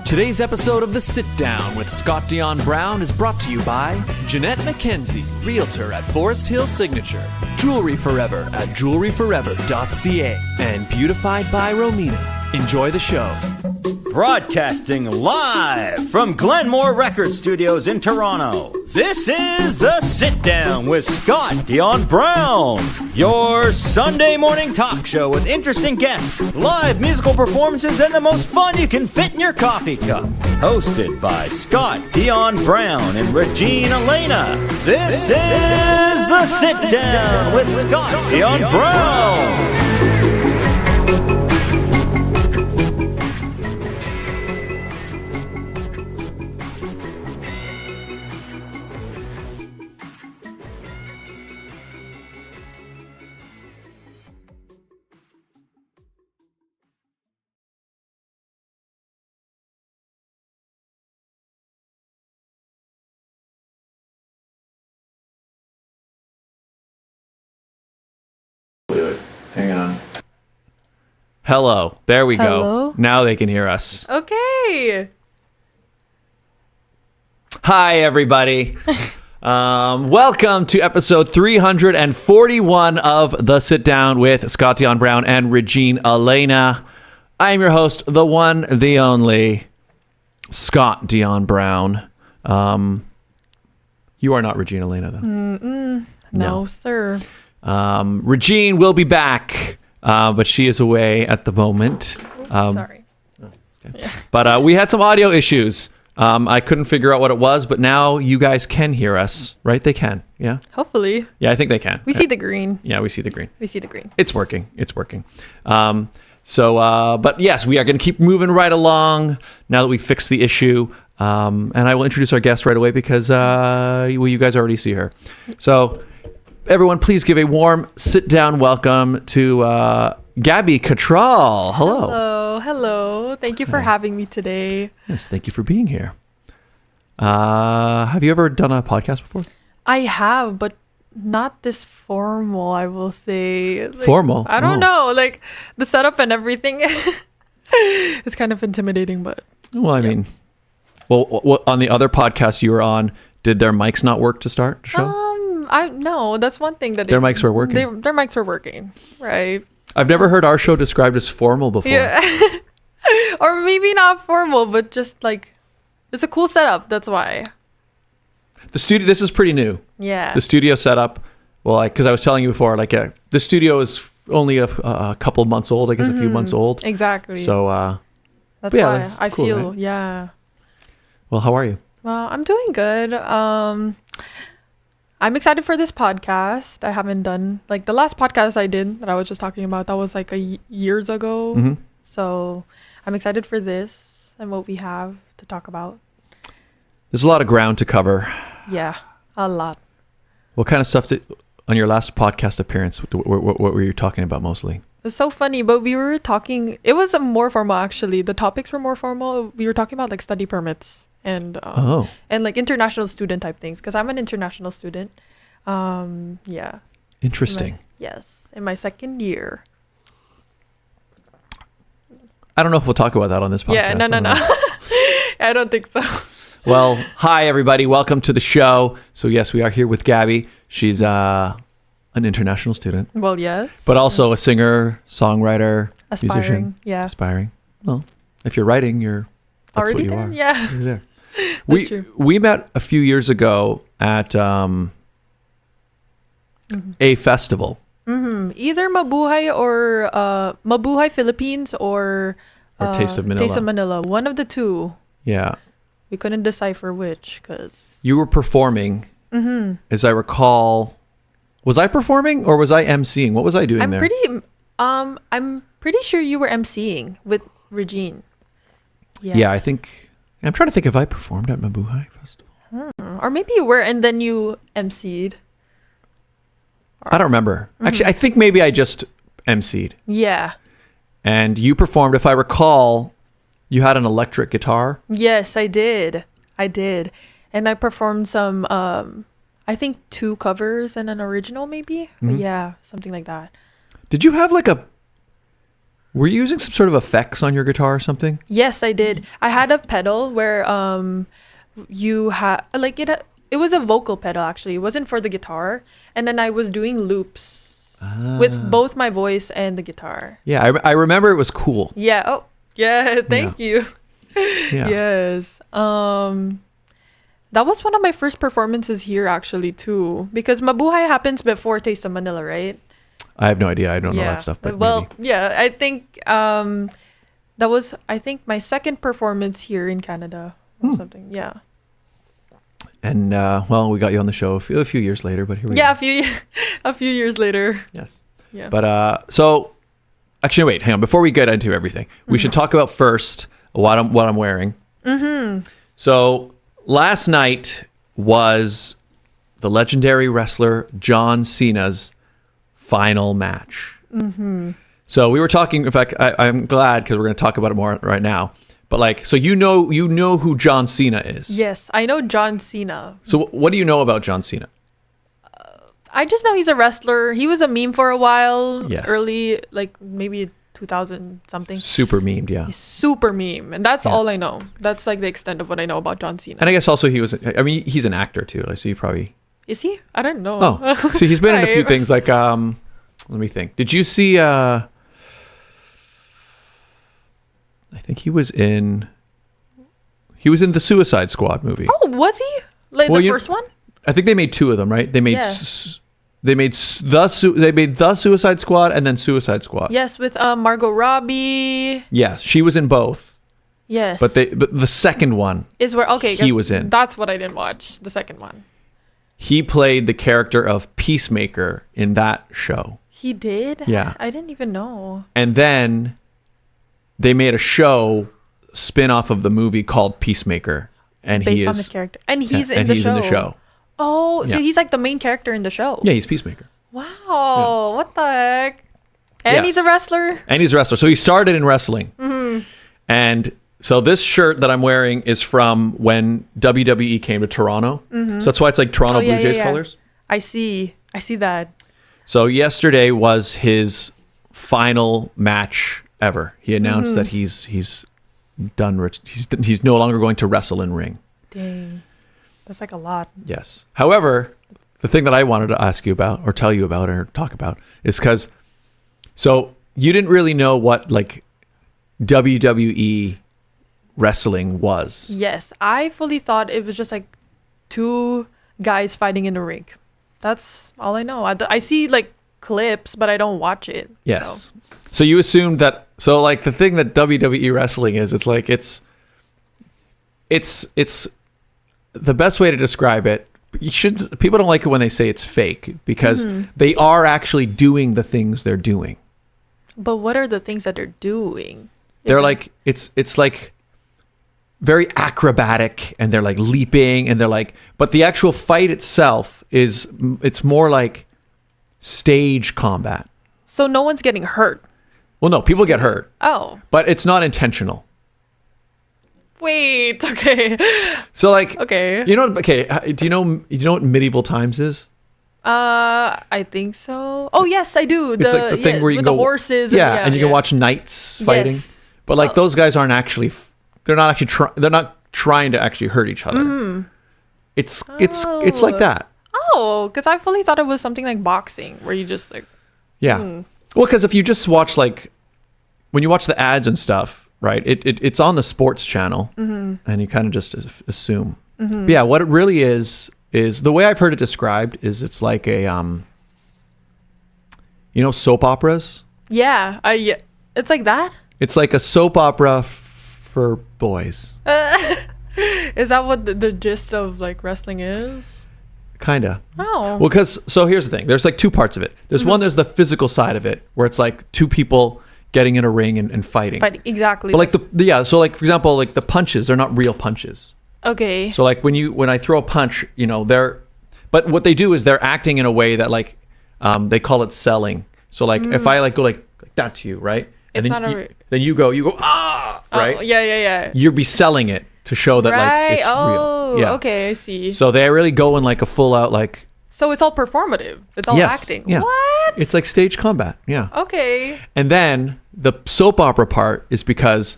Today's episode of The Sit Down with Scott Dion Brown is brought to you by Jeanette McKenzie, Realtor at Forest Hill Signature, Jewelry Forever at jewelryforever.ca, and Beautified by Romina. Enjoy the show. Broadcasting live from Glenmore Record Studios in Toronto, this is The Sit Down with Scott Dion Brown, your Sunday morning talk show with interesting guests, live musical performances, and the most fun you can fit in your coffee cup. Hosted by Scott Dion Brown and Regine Alaina, this is The Sit Down with Scott Dion Brown. Hang on. Hello. There we Hello? go. Now they can hear us. Okay. Hi, everybody. Welcome to episode 341 of The Sit Down with Scott Dion Brown and Regine Alaina. I am your host, the one, the only, Scott Dion Brown. You are not Regine Alaina, though. No, sir. Regine will be back, but she is away at the moment. Sorry. Okay. Yeah. But we had some audio issues. I couldn't figure out what it was, but now you guys can hear us, right? They can, yeah? Hopefully. Yeah, I think they can. We see the green. Yeah, we see the green. We see the green. It's working. It's working. But yes, we are going to keep moving right along now that we fixed the issue. And I will introduce our guest right away because you guys already see her. So everyone, please give a warm sit-down welcome to Gabbie Catral. Hello. Hello. Thank you for having me today. Yes, thank you for being here. Have you ever done a podcast before? I have, but not this formal, I will say. Like, Formal? I don't know. Like, the setup and everything. It's kind of intimidating, but... Well, I mean... Well, on the other podcast you were on, did their mics not work to start the show? No, that's one thing that... Their mics were working? Their mics were working, right? I've never heard our show described as formal before. Yeah. Or maybe not formal, but just like... It's a cool setup, that's why. The studio, this is pretty new. Yeah. The studio setup, well, because I was telling you before, the studio is only a couple of months old, I guess a few months old. Exactly. So, that's yeah, why that's I cool, feel, right? yeah. Well, how are you? Well, I'm doing good. I'm excited for this podcast. I haven't done, like, the last podcast I did that I was just talking about, that was like years ago. Mm-hmm. So I'm excited for this and what we have to talk about. There's a lot of ground to cover. Yeah, a lot. What kind of stuff on your last podcast appearance, what were you talking about mostly? It's so funny, but we were talking, it was more formal actually. The topics were more formal. We were talking about like study permits and like international student type things, because I'm an international student. Yeah. Interesting. Yes, in my second year. I don't know if we'll talk about that on this podcast. Yeah, no. I don't think so. Well, hi everybody. Welcome to the show. So yes, we are here with Gabbie. She's an international student. Well, yes. But also a singer, songwriter, Aspiring, musician. yeah. Aspiring. Well, if you're writing, that's already what you there? are. Yeah. You're there. That's true. We met a few years ago at a festival. Mm-hmm. Either Mabuhay or Mabuhay Philippines or Taste of Manila. Taste of Manila. One of the two. Yeah. We couldn't decipher which, because... You were performing, as I recall. Was I performing or was I emceeing? What was I doing there? I'm pretty sure you were emceeing with Regine. Yeah, I think... I'm trying to think if I performed at Mabuhay Festival. Or maybe you were and then you emceed. I don't remember. Actually, I think maybe I just emceed. Yeah. And you performed, if I recall, you had an electric guitar. Yes, I did. And I performed some, I think 2 covers and an original maybe. Yeah, something like that. Did you have like a Were you using some sort of effects on your guitar or something? Yes, I did. I had a pedal where you had like it was a vocal pedal actually. It wasn't for the guitar, and then I was doing loops with both my voice and the guitar. Yeah, I remember it was cool. Yeah. Oh, yeah. Thank you. Yeah. Yes. That was one of my first performances here actually too, because Mabuhay happens before Taste of Manila, right? I have no idea. I don't know that stuff. But well, maybe. yeah, I think that was my second performance here in Canada or something. Yeah. And well, we got you on the show a few years later, but here we Yeah, go. a few years later. Yes. Yeah. But so actually, wait, hang on. Before we get into everything, we should talk about first what I'm wearing. Mm-hmm. So last night was the legendary wrestler John Cena's final match. Mm-hmm. So we were talking. In fact, I'm glad because we're going to talk about it more right now. But like, so you know who John Cena is. Yes, I know John Cena. So what do you know about John Cena? I just know he's a wrestler. He was a meme for a while. Yes. Early, like maybe 2000 something. Super memed, yeah. He's super meme, and that's all I know. That's like the extent of what I know about John Cena. And I guess also he's an actor too. Like, so you probably. Is he? I don't know. Oh, so he's been in a few Right. things. Like, let me think. Did you see? I think he was in the Suicide Squad movie. Oh, was he? Like Well, the first one? I think they made two of them, right? They made Yeah. they made the Suicide Squad and then Suicide Squad. Yes, with Margot Robbie. Yeah, she was in both. Yes. But the second one, is where okay. he 'cause was in. That's what I didn't watch. The second one. he played the character of Peacemaker in that show. He did. Yeah. I didn't even know. And then they made a show spin-off of the movie called Peacemaker, and Based on the character, and he's in and the he's show. in the show. Oh, so Yeah. he's like the main character in the show. Yeah, he's Peacemaker. Wow. What the heck? And Yes. he's a wrestler. And he's a wrestler. So he started in wrestling. Mm-hmm. And so this shirt that I'm wearing is from when WWE came to Toronto. Mm-hmm. So that's why it's like Toronto Blue Jays colors. I see that. So yesterday was his final match ever. He announced that he's done. He's no longer going to wrestle in ring. Dang. That's like a lot. Yes. However, the thing that I wanted to ask you about or tell you about or talk about is because so you didn't really know what like WWE wrestling was. Yes, I fully thought it was just like two guys fighting in a ring. That's all I know. I see like clips, but I don't watch it. Yes. So you assumed that. So like the thing that WWE wrestling is, it's like it's the best way to describe it. People don't like it when they say it's fake because they are actually doing the things they're doing. But what are the things that they're doing? They're like it's like very acrobatic, and they're like leaping, and they're like, but the actual fight itself it's more like stage combat. So no one's getting hurt. Well, no, people get hurt, Oh, but it's not intentional. wait. Okay. So like, Okay. do you know what medieval times is? I think so. Oh yes, I do. It's like the thing where you with can the go horses. and you can watch knights fighting. Yes. But like those guys aren't actually. They're not actually. They're not trying to actually hurt each other. Mm-hmm. It's like that. Oh, because I fully thought it was something like boxing, where you just like. Yeah. Well, because if you just watch like when you watch the ads and stuff, right? It's on the sports channel, and you kind of just assume. But yeah, what it really is the way I've heard it described is it's like a soap operas. Yeah, it's like that. It's like a soap opera for boys. Is that what the gist of like wrestling is? Kinda. Oh. Well, so here's the thing. There's like two parts of it. There's one. There's the physical side of it, where it's like two people getting in a ring and fighting. Exactly. But like so like for example, like the punches, they're not real punches. Okay. So like when I throw a punch, but what they do is they're acting in a way that like they call it selling. So like if I like go like that to you, right? And It's then not then you go right? Oh, yeah. You'll be selling it to show that Right. like it's Oh, real. Yeah. okay, I see. So they really go in like a full out like So it's all performative. It's all Yes, acting. yeah. What? It's like stage combat. Yeah. Okay. And then the soap opera part is because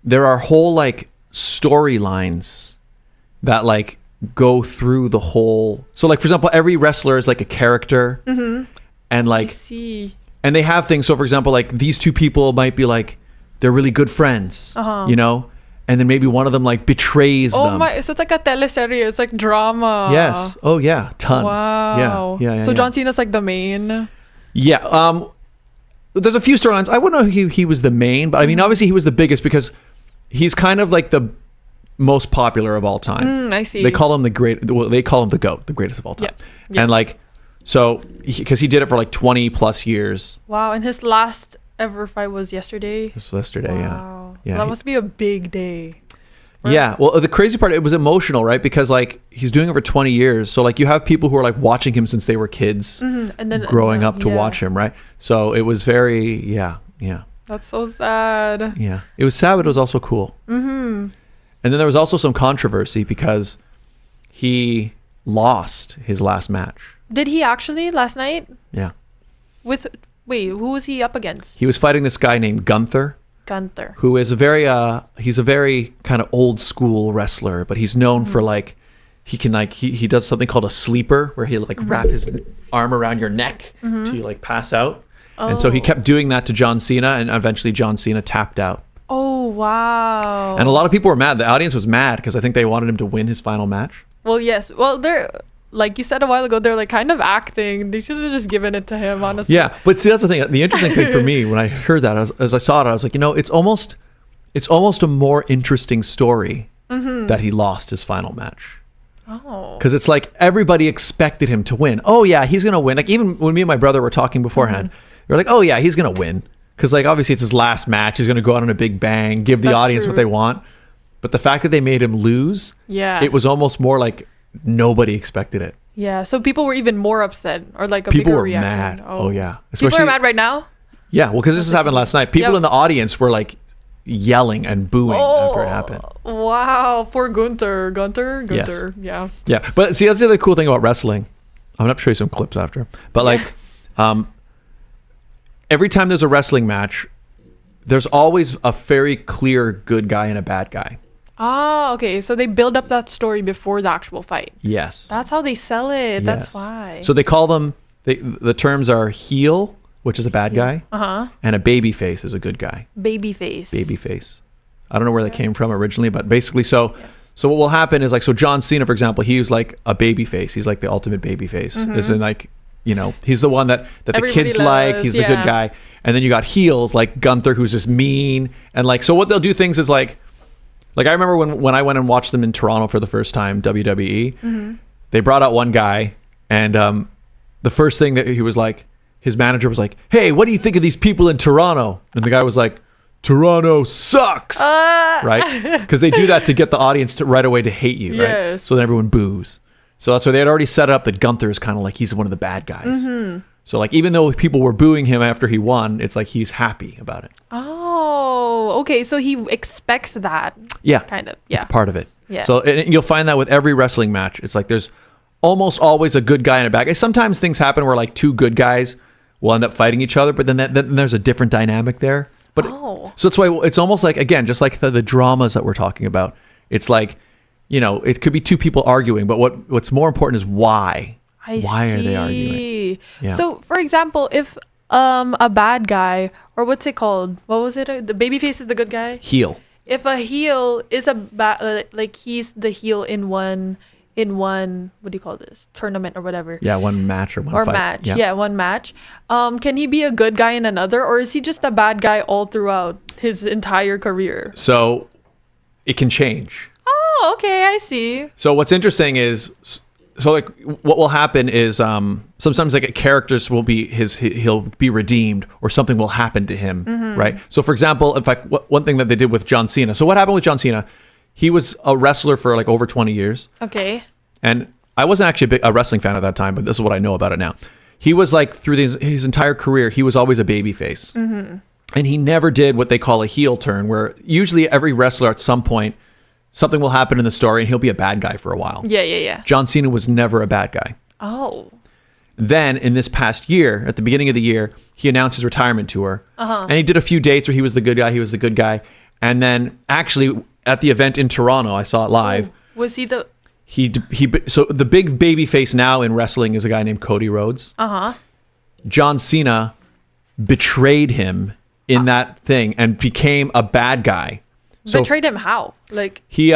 there are whole like storylines that like go through the whole. So like, for example, every wrestler is like a character, and I like, see. and they have things. So for example, like these two people might be like, they're really good friends, you know, and then maybe one of them like betrays Oh them. my! So it's like a teleserie. It's like drama. Yes. Oh yeah. Tons. Wow. Yeah. So John Cena's like the main. Yeah. There's a few storylines. I wouldn't know if he was the main, but I mean, obviously he was the biggest because he's kind of like the most popular of all time. I see. They call him the great. Well, they call him the GOAT, the greatest of all time. Yeah. And like, so because he did it for like 20 plus years. Wow. And his last ever fight was yesterday. This was yesterday. Wow. Yeah. So that must be a big day. Yeah. Well, the crazy part, it was emotional, right? Because like he's doing it for 20 years. So like you have people who are like watching him since they were kids, And then growing up to watch him, right? So it was very, yeah. That's so sad. Yeah. It was sad, but it was also cool. And then there was also some controversy because he lost his last match. Did he actually last night? Yeah. Wait, who was he up against? He was fighting this guy named Gunther, Gunther. who is he's a very kind of old school wrestler, but he's known for like, he can like, he does something called a sleeper where he like wrap his arm around your neck to like pass out. And so he kept doing that to John Cena, and eventually John Cena tapped out. Oh, wow. And a lot of people were mad. The audience was mad because I think they wanted him to win his final match. Well, yes. Well, they're, like you said a while ago, they're like kind of acting. They should have just given it to him, honestly. Yeah, but see, that's the thing. The interesting thing for me when I heard that, as I saw it, I was like, you know, it's almost a more interesting story that he lost his final match. Oh. Because it's like everybody expected him to win. Oh yeah, he's gonna win. Like even when me and my brother were talking beforehand, we were like, oh yeah, he's gonna win. Because like obviously it's his last match. He's gonna go out on a big bang, give the That's audience true. what they want. But the fact that they made him lose, Yeah. it was almost more like nobody expected it. Yeah. So people were even more upset, or like a People bigger were reaction. mad. Oh yeah, People are mad right now. Yeah, well, because this has happened last night. People Yep. in the audience were like yelling and booing after it happened. Wow. Poor Gunther. Yes. Yeah. Yeah, but see, that's the other cool thing about wrestling. I'm gonna show you some clips after. But like, every time there's a wrestling match, there's always a very clear good guy and a bad guy. Ah, okay. So they build up that story before the actual fight. Yes. That's how they sell it. That's Yes. why. So they call them. The terms are heel, which is a bad guy, and a baby face is a good guy. Baby face. Baby face. I don't know where that came from originally, but basically, so what will happen is like, so John Cena, for example, he was like a baby face. He's like the ultimate baby face. As in like, you know, he's the one that the Everybody kids like. loves, He's the good guy. And then you got heels like Gunther, who's just mean. And like, so what they'll do things is like I remember when I went and watched them in Toronto for the first time, WWE, they brought out one guy, and the first thing that he was like, his manager was like, hey, what do you think of these people in Toronto? And the guy was like, Toronto sucks, right? Because they do that to get the audience to right away to hate you, right? Yes. So then everyone boos. So that's why they had already set up that Gunther is kind of like he's one of the bad guys. So like even though people were booing him after he won, it's like he's happy about it. Oh, okay. So he expects that. Yeah, Kind of. Yeah. it's part of it. Yeah. So and you'll find that with every wrestling match, it's like there's almost always a good guy and a bad guy. Sometimes things happen where like two good guys will end up fighting each other, but then there's a different dynamic there. But so that's why it's almost like, again, just like the dramas that we're talking about. It's like, you know, it could be two people arguing, but what's more important is why. Why are they arguing? Yeah. So, for example, if a bad guy, or what's it called? What was it? The babyface is the good guy? Heel. If a heel is like he's the heel in one, what do you call this? Tournament or whatever. Yeah, one match or one Or fight. match. Yeah, one match. Can he be a good guy in another, or is he just a bad guy all throughout his entire career? So it can change. Oh, okay, I see. So what's interesting is, so like what will happen is sometimes like characters will be he'll be redeemed, or something will happen to him, right? So for example, in fact, one thing that they did with John Cena. So what happened with John Cena? He was a wrestler for like over 20 years. Okay. And I wasn't actually a wrestling fan at that time, but this is what I know about it now. He was like through his entire career, he was always a baby face. And he never did what they call a heel turn, where usually every wrestler at some point, something will happen in the story and he'll be a bad guy for a while. Yeah. John Cena was never a bad guy. Oh. Then in this past year, at the beginning of the year, he announced his retirement tour. And he did a few dates where he was the good guy. And then actually at the event in Toronto, I saw it live. Was he the... So the big baby face now in wrestling is a guy named Cody Rhodes. John Cena betrayed him in that thing and became a bad guy. So betrayed him how? Like... He,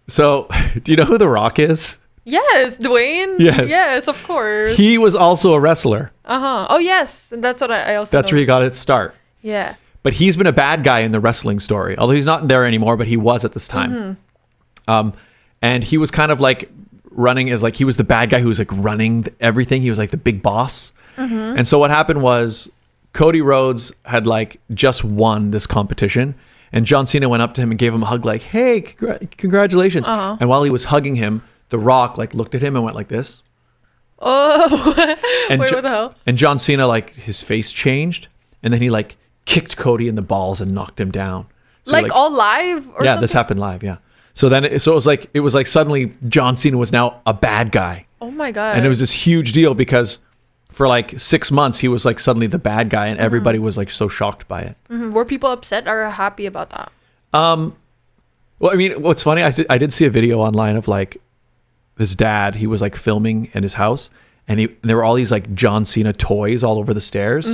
so do you know who The Rock is? Yes, Dwayne. Yes, of course. He was also a wrestler. Oh, yes. And that's what I also That's know. where he got its start. Yeah. But he's been a bad guy in the wrestling story, although he's not there anymore, but he was at this time. And he was kind of like running as like, he was the bad guy who was like running everything. He was like the big boss. And so what happened was Cody Rhodes had like just won this competition, and John Cena went up to him and gave him a hug like, hey, congratulations. And while he was hugging him, The Rock like looked at him and went like this. Oh, and wait, what the hell? And John Cena, like his face changed, and then he like kicked Cody in the balls and knocked him down. So, like all live? Or yeah, something? this happened live. Yeah. So then, it was like suddenly John Cena was now a bad guy. Oh my God. And it was this huge deal because for like 6 months he was like suddenly the bad guy, and everybody was like so shocked by it. Were people upset or happy about that? Well, I mean, what's funny, I did see a video online of like this dad. He was like filming in his house, and there were all these like John Cena toys all over the stairs.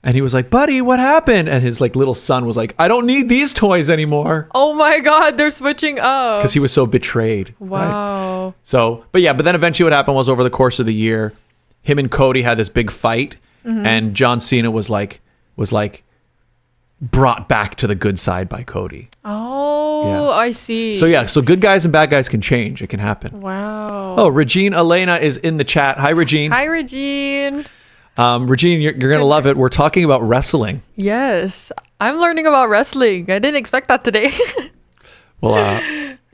And he was like, buddy, what happened? And his like little son was like, I don't need these toys anymore. Oh my God, they're switching up. Because he was so betrayed. Wow. Right? So, but then eventually what happened was over the course of the year, him and Cody had this big fight, and John Cena was like brought back to the good side by Cody. Oh, Yeah. I see. So good guys and bad guys can change. It can happen. Wow. Oh, Regine Alaina is in the chat. Hi, Regine. Hi, Regine. Regine, you're going to love it. We're talking about wrestling. Yes. I'm learning about wrestling. I didn't expect that today. Well,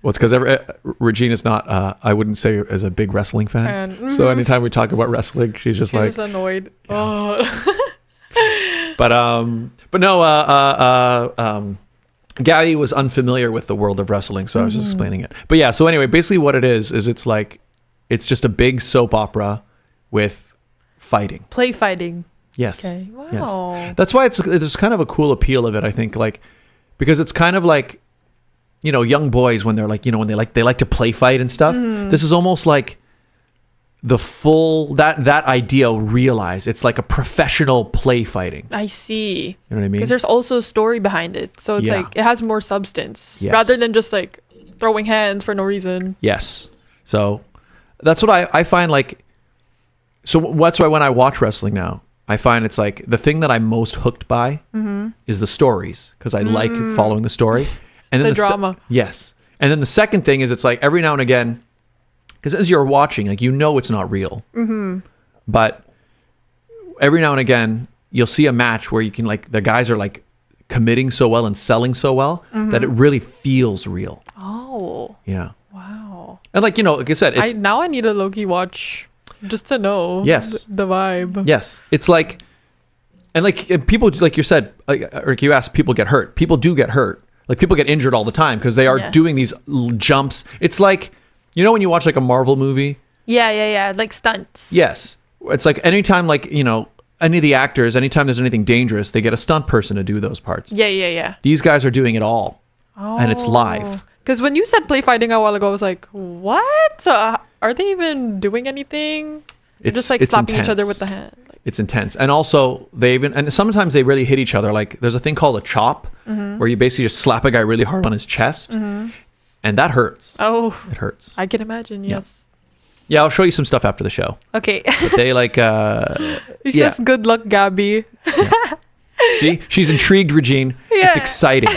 it's because Regine is not, I wouldn't say is a big wrestling fan. So anytime we talk about wrestling, she's just like... She's annoyed. Yeah. Oh. But no, Gabbie was unfamiliar with the world of wrestling, so I was just explaining it. But yeah, so anyway, basically what it is it's just a big soap opera with fighting. Play fighting. Yes. Okay. Wow. Yes. That's why there's kind of a cool appeal of it, I think, like, because it's kind of like, you know, young boys when they're like, you know, when they like to play fight and stuff. This is almost like the full that idea realized. It's like a professional play fighting. I see. You know what I mean? Because there's also a story behind it. So it's like it has more substance rather than just like throwing hands for no reason. Yes. So that's what I find like. So that's why when I watch wrestling now, I find it's like the thing that I'm most hooked by is the stories, because I like following the story. And then the drama. Yes. And then the second thing is it's like every now and again, because as you're watching, like, you know, it's not real. But every now and again, you'll see a match where you can like, the guys are like committing so well and selling so well that it really feels real. Oh. Yeah. Wow. And like, you know, like I said, it's... now I need a low-key watch just to know the vibe. Yes. It's like, and like people, like you said, like you asked, people get hurt. People do get hurt. Like people get injured all the time because they are doing these jumps. It's like, you know, when you watch like a Marvel movie? Yeah. Like stunts. Yes. It's like anytime, like, you know, any of the actors, anytime there's anything dangerous, they get a stunt person to do those parts. Yeah. These guys are doing it all. Oh. And it's live. Because when you said play fighting a while ago, I was like, what? So, are they even doing anything? They're just like slapping each other with the hand. Like, it's intense. And also and sometimes they really hit each other. Like there's a thing called a chop where you basically just slap a guy really hard on his chest. And that hurts. Oh. It hurts. I can imagine, yes. Yeah, I'll show you some stuff after the show. Okay. But they like... it's just good luck, Gabbie. See? She's intrigued, Regine. Yeah. It's exciting.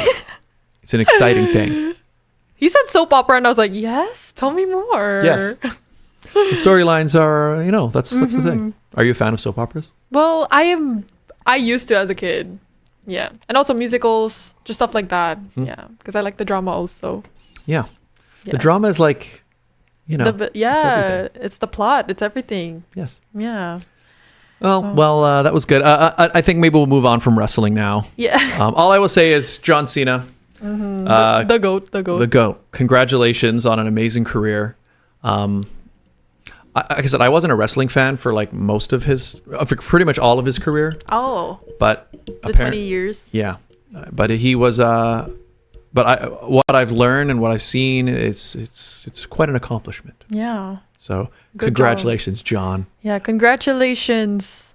It's an exciting thing. He said soap opera, and I was like, yes, tell me more. Yes. The storylines are, you know, that's the thing. Are you a fan of soap operas? Well, I used to as a kid. Yeah. And also musicals, just stuff like that. Yeah. Because I like the drama also. Yeah. The drama is like, you know. It's the plot. It's everything. Yes. Yeah. Well, that was good. I think maybe we'll move on from wrestling now. Yeah. All I will say is John Cena. The GOAT. The GOAT. Congratulations on an amazing career. like I said, I wasn't a wrestling fan for like most of for pretty much all of his career. Oh. But the 20 years. Yeah, but he was. What I've learned and what I've seen, it's quite an accomplishment. Yeah. So Good congratulations, John. Yeah, congratulations.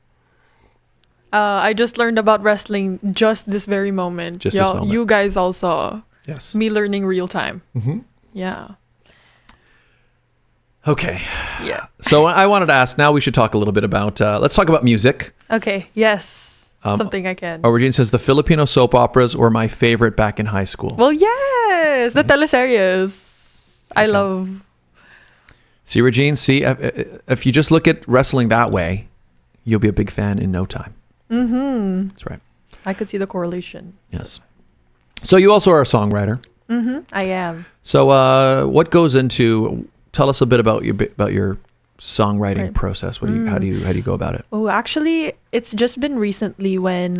I just learned about wrestling just this very moment. Just this moment. You guys also. Yes. Me learning real time. Mm-hmm. Yeah. Okay. Yeah. So I wanted to ask, now we should talk a little bit about, let's talk about music. Okay. Yes. Something I can. Regine says, the Filipino soap operas were my favorite back in high school. Well, yes. The teleseries. I love. See, Regine, if you just look at wrestling that way, you'll be a big fan in no time. Mm-hmm. That's right. I could see the correlation. Yes. So you also are a songwriter. Mm-hmm. I am. So what goes into, tell us a bit about your songwriting process. How do you go about it? Oh, actually, it's just been recently when,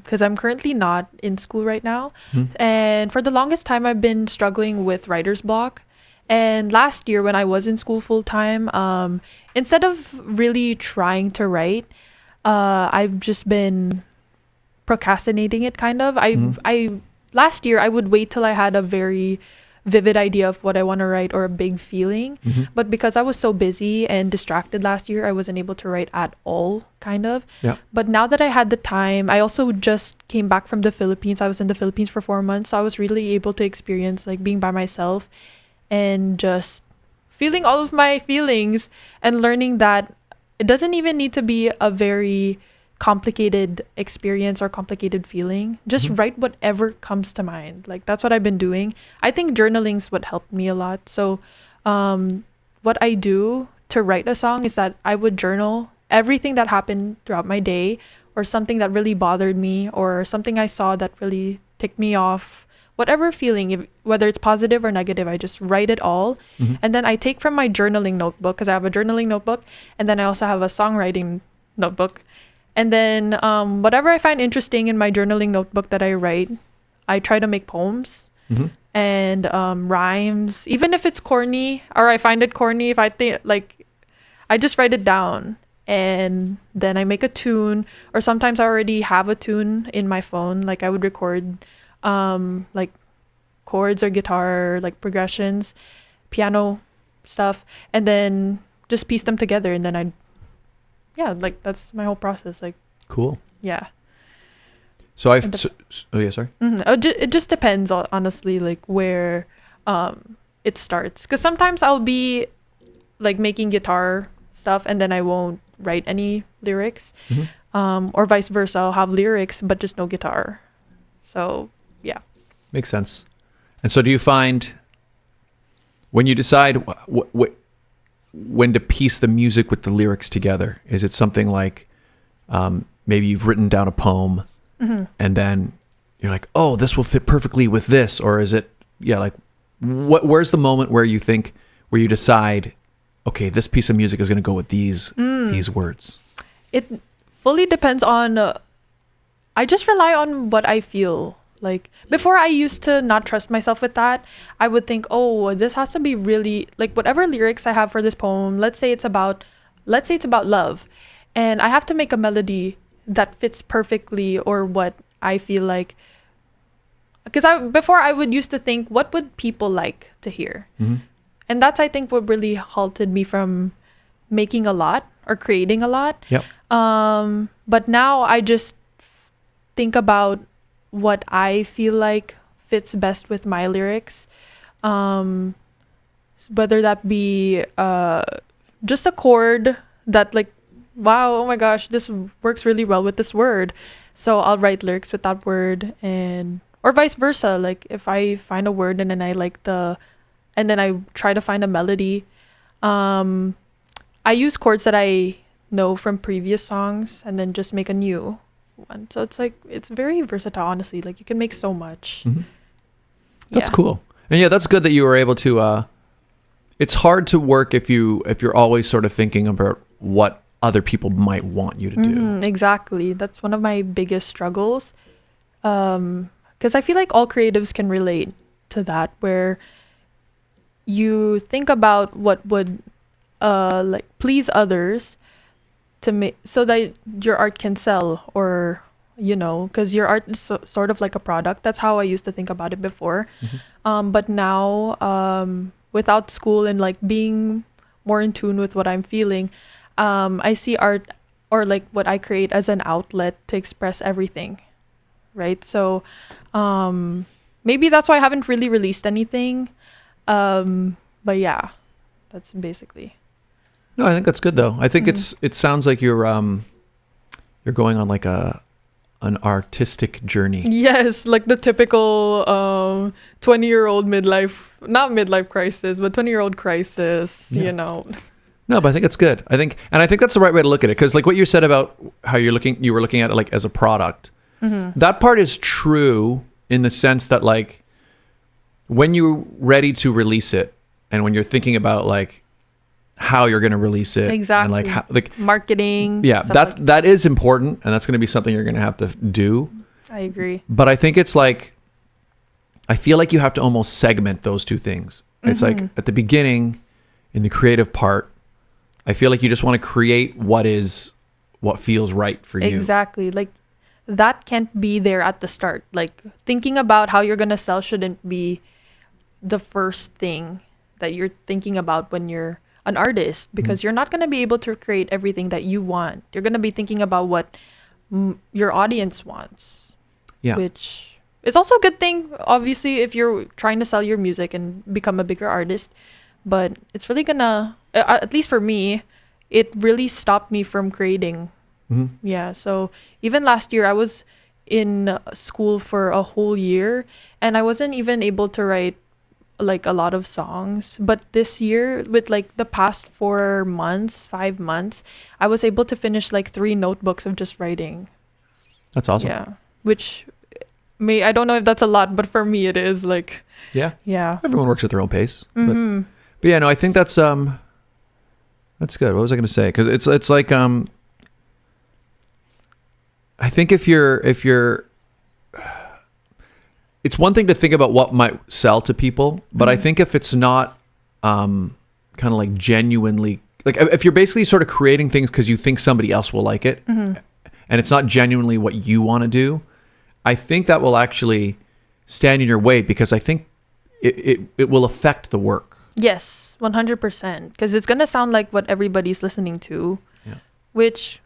because I'm currently not in school right now. Mm-hmm. And for the longest time, I've been struggling with writer's block. And last year when I was in school full time, instead of really trying to write, I've just been procrastinating it kind of. Last year I would wait till I had a very vivid idea of what I want to write or a big feeling. Mm-hmm. But because I was so busy and distracted last year, I wasn't able to write at all, kind of. Yeah. But now that I had the time, I also just came back from the Philippines. I was in the Philippines for 4 months. So I was really able to experience like being by myself and just feeling all of my feelings and learning that it doesn't even need to be a very complicated experience or complicated feeling. Just write whatever comes to mind. Like that's what I've been doing. I think journaling's what helped me a lot. So what I do to write a song is that I would journal everything that happened throughout my day or something that really bothered me or something I saw that really ticked me off. Whatever feeling, whether it's positive or negative, I just write it all. Mm-hmm. And then I take from my journaling notebook, because I have a journaling notebook, and then I also have a songwriting notebook. And then whatever I find interesting in my journaling notebook that I write, I try to make poems and rhymes, even if it's corny or I find it corny. If I think like, I just write it down and then I make a tune, or sometimes I already have a tune in my phone. Like I would record like chords or guitar, like progressions, piano stuff, and then just piece them together. And then like that's my whole process. Like, cool. Yeah. So oh yeah, sorry. Mm-hmm. It just depends, honestly, like where it starts. Because sometimes I'll be like making guitar stuff and then I won't write any lyrics, or vice versa. I'll have lyrics but just no guitar. So yeah, makes sense. And so do you find when you decide when to piece the music with the lyrics together, is it something like maybe you've written down a poem and then you're like, oh, this will fit perfectly with this? Or is it, like where's the moment where you decide, okay, this piece of music is going to go with these words? It fully depends on, I just rely on what I feel. Like before, I used to not trust myself with that. I would think, oh, this has to be really like whatever lyrics I have for this poem. Let's say it's about love, and I have to make a melody that fits perfectly or what I feel like. Because before I would used to think, what would people like to hear? And that's, I think, what really halted me from making a lot or creating a lot. Yep. But now I just think about what I feel like fits best with my lyrics, whether that be just a chord that like, wow, oh my gosh, this works really well with this word, so I'll write lyrics with that word, or vice versa. Like if I find a word and then and then I try to find a melody, I use chords that I know from previous songs and then just make a new one. So it's like, it's very versatile, honestly. Like you can make so much. That's cool. And yeah, that's good that you were able to it's hard to work if you're always sort of thinking about what other people might want you to do. Exactly. That's one of my biggest struggles, because I feel like all creatives can relate to that, where you think about what would like please others to make so that your art can sell, or because your art is sort of like a product. That's how I used to think about it before. But now, without school and like being more in tune with what I'm feeling, I see art or like what I create as an outlet to express everything, right? So maybe that's why I haven't really released anything. But yeah, that's basically. No, I think that's good though. I think it sounds like you're going on like an artistic journey. Yes, like the typical 20-year-old not midlife crisis, but 20-year-old crisis, No, but I think it's good. I think that's the right way to look at it, because like what you said about how you were looking at it like as a product. That part is true in the sense that like when you're ready to release it and when you're thinking about like how you're going to release it, exactly, and like how, like marketing, that is important, and that's going to be something you're going to have to do. I agree. But I think it's like, I feel like you have to almost segment those two things. It's like at the beginning, in the creative part, I feel like you just want to create what feels right for you. Exactly. Like that can't be there at the start. Like thinking about how you're going to sell shouldn't be the first thing that you're thinking about when you're an artist, because you're not going to be able to create everything that you want. You're going to be thinking about what your audience wants. Yeah. Which is also a good thing, obviously, if you're trying to sell your music and become a bigger artist. But it's really gonna, at least for me, it really stopped me from creating. Yeah. So even last year, I was in school for a whole year and I wasn't even able to write like a lot of songs. But this year, with like the past 5 months, I was able to finish like 3 notebooks of just writing. That's awesome. Yeah. Which I don't know if that's a lot, but for me it is like. Yeah. Yeah. Everyone works at their own pace. But yeah, no, I think that's good. What was I going to say? Because it's like I think if you're it's one thing to think about what might sell to people, but I think if it's not kind of like genuinely, like if you're basically sort of creating things because you think somebody else will like it, and it's not genuinely what you want to do, I think that will actually stand in your way, because I think it will affect the work. Yes, 100%. Because it's going to sound like what everybody's listening to, which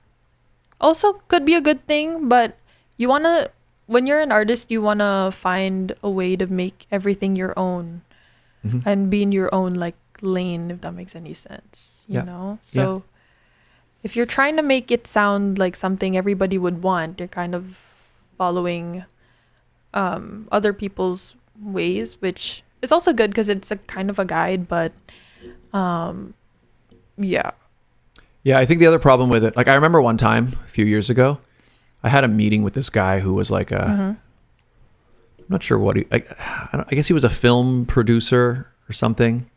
also could be a good thing, but you want to, when you're an artist, you want to find a way to make everything your own and be in your own like lane, if that makes any sense, you know? So if you're trying to make it sound like something everybody would want, you're kind of following other people's ways, which is also good because it's a kind of a guide, but yeah, I think the other problem with it, like I remember one time a few years ago, I had a meeting with this guy who was like I'm not sure what I guess he was a film producer or something.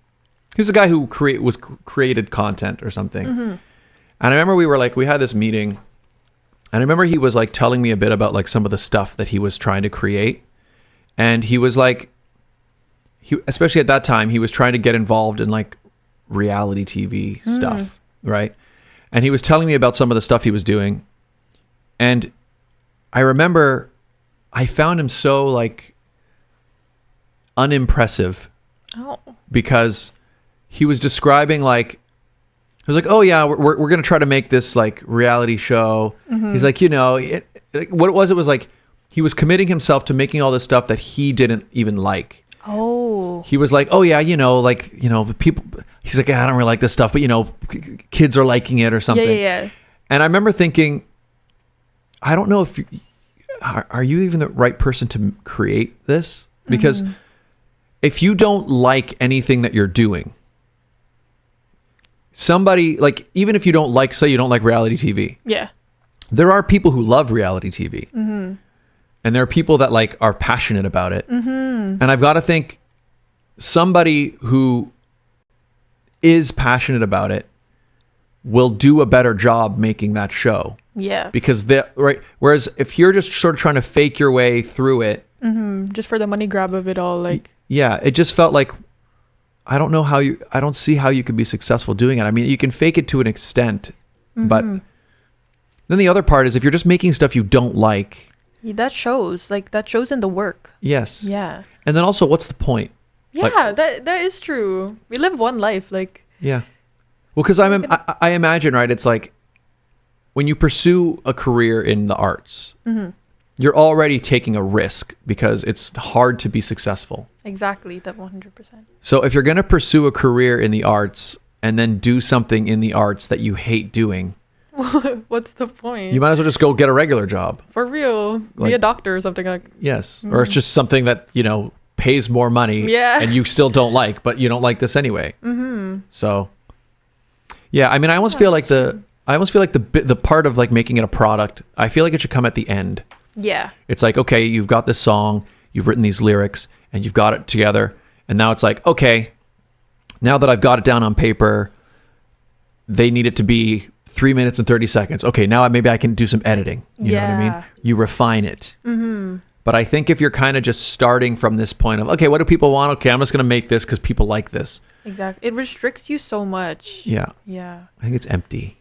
He was a guy who created content or something. And I remember we had this meeting, and I remember he was like telling me a bit about like some of the stuff that he was trying to create. And he was like, especially at that time, he was trying to get involved in like reality TV stuff, right? And he was telling me about some of the stuff he was doing. And I remember I found him so like unimpressive because he was describing like, I was like, oh yeah, we're going to try to make this like reality show. He's like, what it was like, he was committing himself to making all this stuff that he didn't even like. He was like, oh yeah, people, he's like, I don't really like this stuff, but kids are liking it or something. Yeah. And I remember thinking, I don't know if are you even the right person to create this? Because if you don't like anything that you're doing, somebody, like, even if you don't like, say you don't like reality TV. Yeah. There are people who love reality TV. And there are people that like are passionate about it. And I've got to think somebody who is passionate about it will do a better job making that show. Yeah. Because right. Whereas if you're just sort of trying to fake your way through it, just for the money grab of it all, like. Yeah, it just felt like I don't see how you could be successful doing it. I mean, you can fake it to an extent, but then the other part is if you're just making stuff you don't like. That shows in the work. Yes. Yeah. And then also, what's the point? Yeah, that is true. We live one life, like. Yeah. Well, because I imagine, right? It's like when you pursue a career in the arts, you're already taking a risk because it's hard to be successful. Exactly, that 100%. So if you're going to pursue a career in the arts and then do something in the arts that you hate doing, what's the point? you might as well just go get a regular job. For real. Be a doctor or something like. Yes. Or it's just something that, pays more money and you still don't like, but you don't like this anyway. So, yeah, I mean, I almost feel like the part of like making it a product, I feel like it should come at the end. Yeah. It's like, okay, you've got this song, you've written these lyrics, and you've got it together. And now it's like, okay, now that I've got it down on paper, they need it to be 3 minutes and 30 seconds. Okay, now maybe I can do some editing. You know what I mean? You refine it. But I think if you're kind of just starting from this point of, okay, what do people want? Okay, I'm just going to make this because people like this. Exactly. It restricts you so much. Yeah. Yeah. I think it's empty.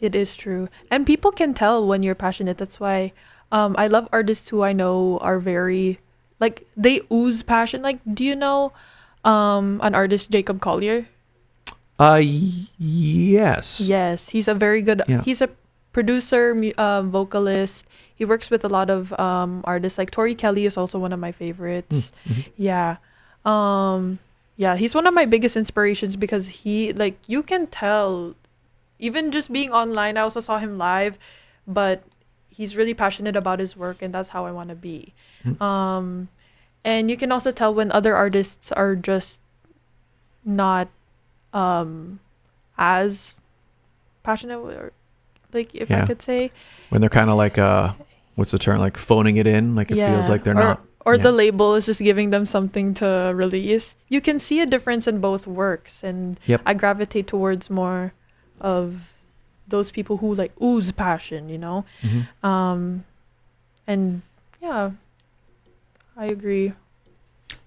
It is true. And people can tell when you're passionate. That's why I love artists who I know are very, like, they ooze passion. Like, do you know an artist, Jacob Collier? Yes. Yes. He's a very good, he's a producer, vocalist. He works with a lot of artists. Like Tori Kelly is also one of my favorites. Yeah. Yeah, he's one of my biggest inspirations because he, like, you can tell, even just being online, I also saw him live, but he's really passionate about his work, and that's how I want to be. And you can also tell when other artists are just not as passionate, or, like, if I could say. When they're kind of like, what's the term? Like phoning it in? Like it feels like they're not. Or the label is just giving them something to release. You can see a difference in both works. And I gravitate towards more of those people who like ooze passion, And yeah, I agree.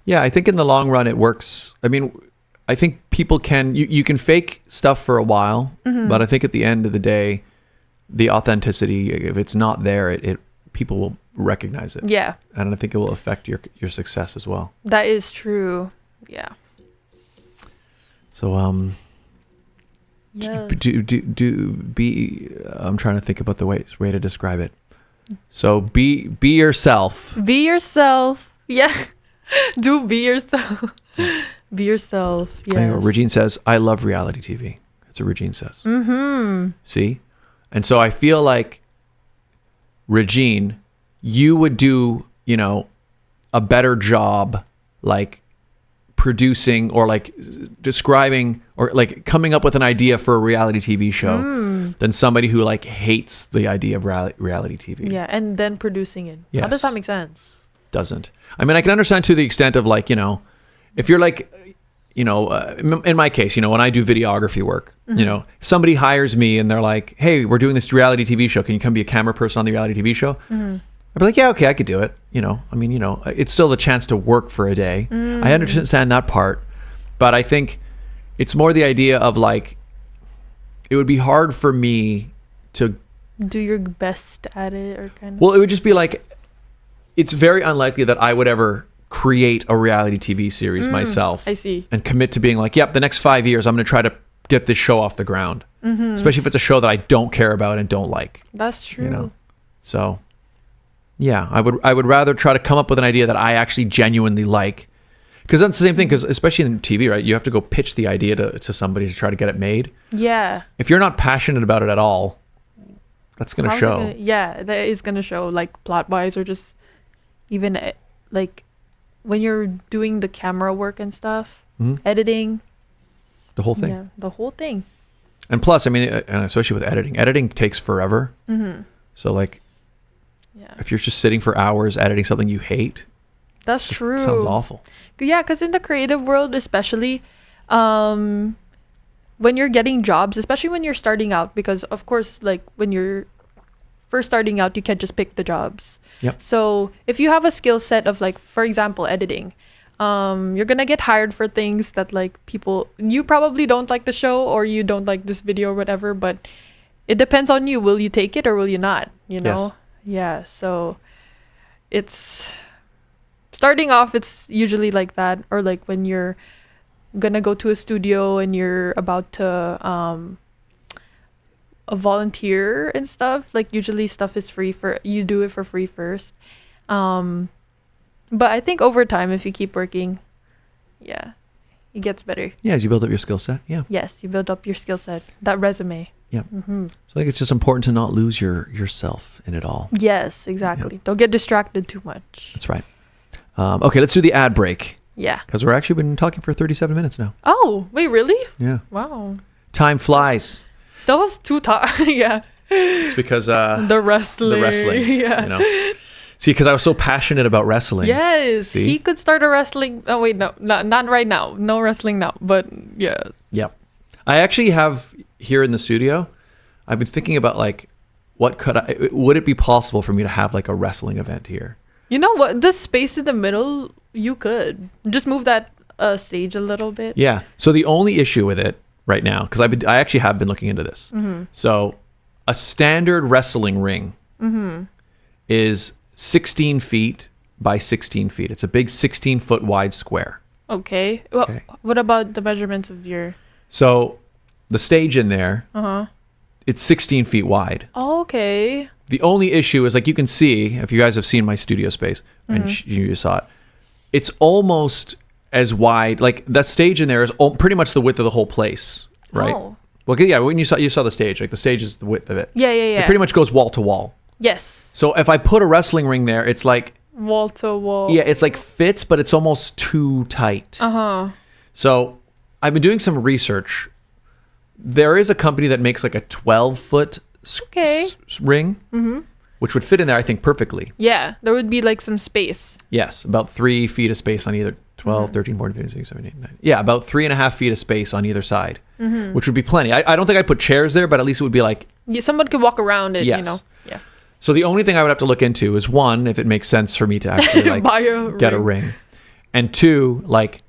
Yeah, I think in the long run it works. I mean, I think people can, you can fake stuff for a while, but I think at the end of the day, the authenticity, if it's not there, it people will recognize it. Yeah. And I think it will affect your success as well. That is true. Yeah. So I'm trying to think about the way to describe it. So be yourself. Be yourself. Yeah. Be yourself. Be yourself. Yes. I know, Regine says, I love reality TV. That's what Regine says. See? And so I feel like, Regine, you would do, a better job, like producing or like describing or like coming up with an idea for a reality TV show than somebody who like hates the idea of reality TV. Yeah, and then producing it. Yes. How does that make sense? Doesn't. I mean, I can understand to the extent of like, if you're like, in my case, when I do videography work, if somebody hires me and they're like, hey, we're doing this reality TV show. Can you come be a camera person on the reality TV show? I'd be like, yeah, okay, I could do it. It's still the chance to work for a day. I understand that part, but I think it's more the idea of like, it would be hard for me to do your best at it or kind of. Well, it would just be like, it's very unlikely that I would ever create a reality TV series myself. I see. And commit to being like, yep, the next 5 years, I'm going to try to get this show off the ground. Especially if it's a show that I don't care about and don't like. That's true. So, yeah, I would rather try to come up with an idea that I actually genuinely like. Because that's the same thing, because especially in TV, right? You have to go pitch the idea to somebody to try to get it made. Yeah. If you're not passionate about it at all, that's going to show. That is going to show, like plot-wise or just even like when you're doing the camera work and stuff, editing. The whole thing. Yeah, the whole thing. And plus, I mean, and especially with editing takes forever. So like, if you're just sitting for hours editing something you hate, that's true. Sounds awful. Yeah, because in the creative world, especially, when you're getting jobs, especially when you're starting out, because of course, like when you're first starting out, you can't just pick the jobs. Yep. So if you have a skill set of like, for example, editing, You're gonna get hired for things that like you probably don't like the show or you don't like this video or whatever, but it depends on you. Will you take it or will you not? You know? Yes. Yeah. So it's starting off, it's usually like that, or like when you're gonna go to a studio and you're about to a volunteer and stuff. Like usually stuff is free you do it for free first. But I think over time, if you keep working, yeah, it gets better. Yeah, as you build up your skill set. Yeah. Yes, you build up your skill set, that resume. Yeah. Mm-hmm. So I think it's just important to not lose yourself in it all. Yes, exactly. Yeah. Don't get distracted too much. That's right. Okay, let's do the ad break. Yeah. Because we're actually been talking for 37 minutes now. Oh, wait, really? Yeah. Wow. Time flies. That was too yeah. It's because the wrestling. Yeah. You know. See, because I was so passionate about wrestling. Yes. See? He could start a wrestling. Oh, wait, no. Not right now. No wrestling now. But yeah. Yep. I actually have here in the studio, I've been thinking about like, would it be possible for me to have like a wrestling event here? You know what? The space in the middle, you could. Just move that stage a little bit. Yeah. So the only issue with it right now, because I actually have been looking into this. Mm-hmm. So a standard wrestling ring is 16 feet by 16 feet. It's a big 16-foot wide square. Okay. Well, what about the measurements of your... So the stage in there, it's 16 feet wide. Oh, okay. The only issue is, like, you can see, if you guys have seen my studio space, and you saw it, it's almost as wide. Like, that stage in there is pretty much the width of the whole place, right? Oh. Well, yeah, when you saw the stage, like, the stage is the width of it. Yeah. It pretty much goes wall to wall. Yes. So if I put a wrestling ring there, it's like... wall to wall. Yeah, it's like fits, but it's almost too tight. So I've been doing some research. There is a company that makes like a 12-foot ring, which would fit in there, I think, perfectly. Yeah, there would be like some space. Yes, about 3 feet of space on either 12, 13, 14, 15, 16, 17, 18, 19. Yeah, about 3.5 feet of space on either side, which would be plenty. I don't think I'd put chairs there, but at least it would be like... Yeah, someone could walk around it, yes. you know? Yeah. So the only thing I would have to look into is, one, if it makes sense for me to actually like get a ring. And two, like,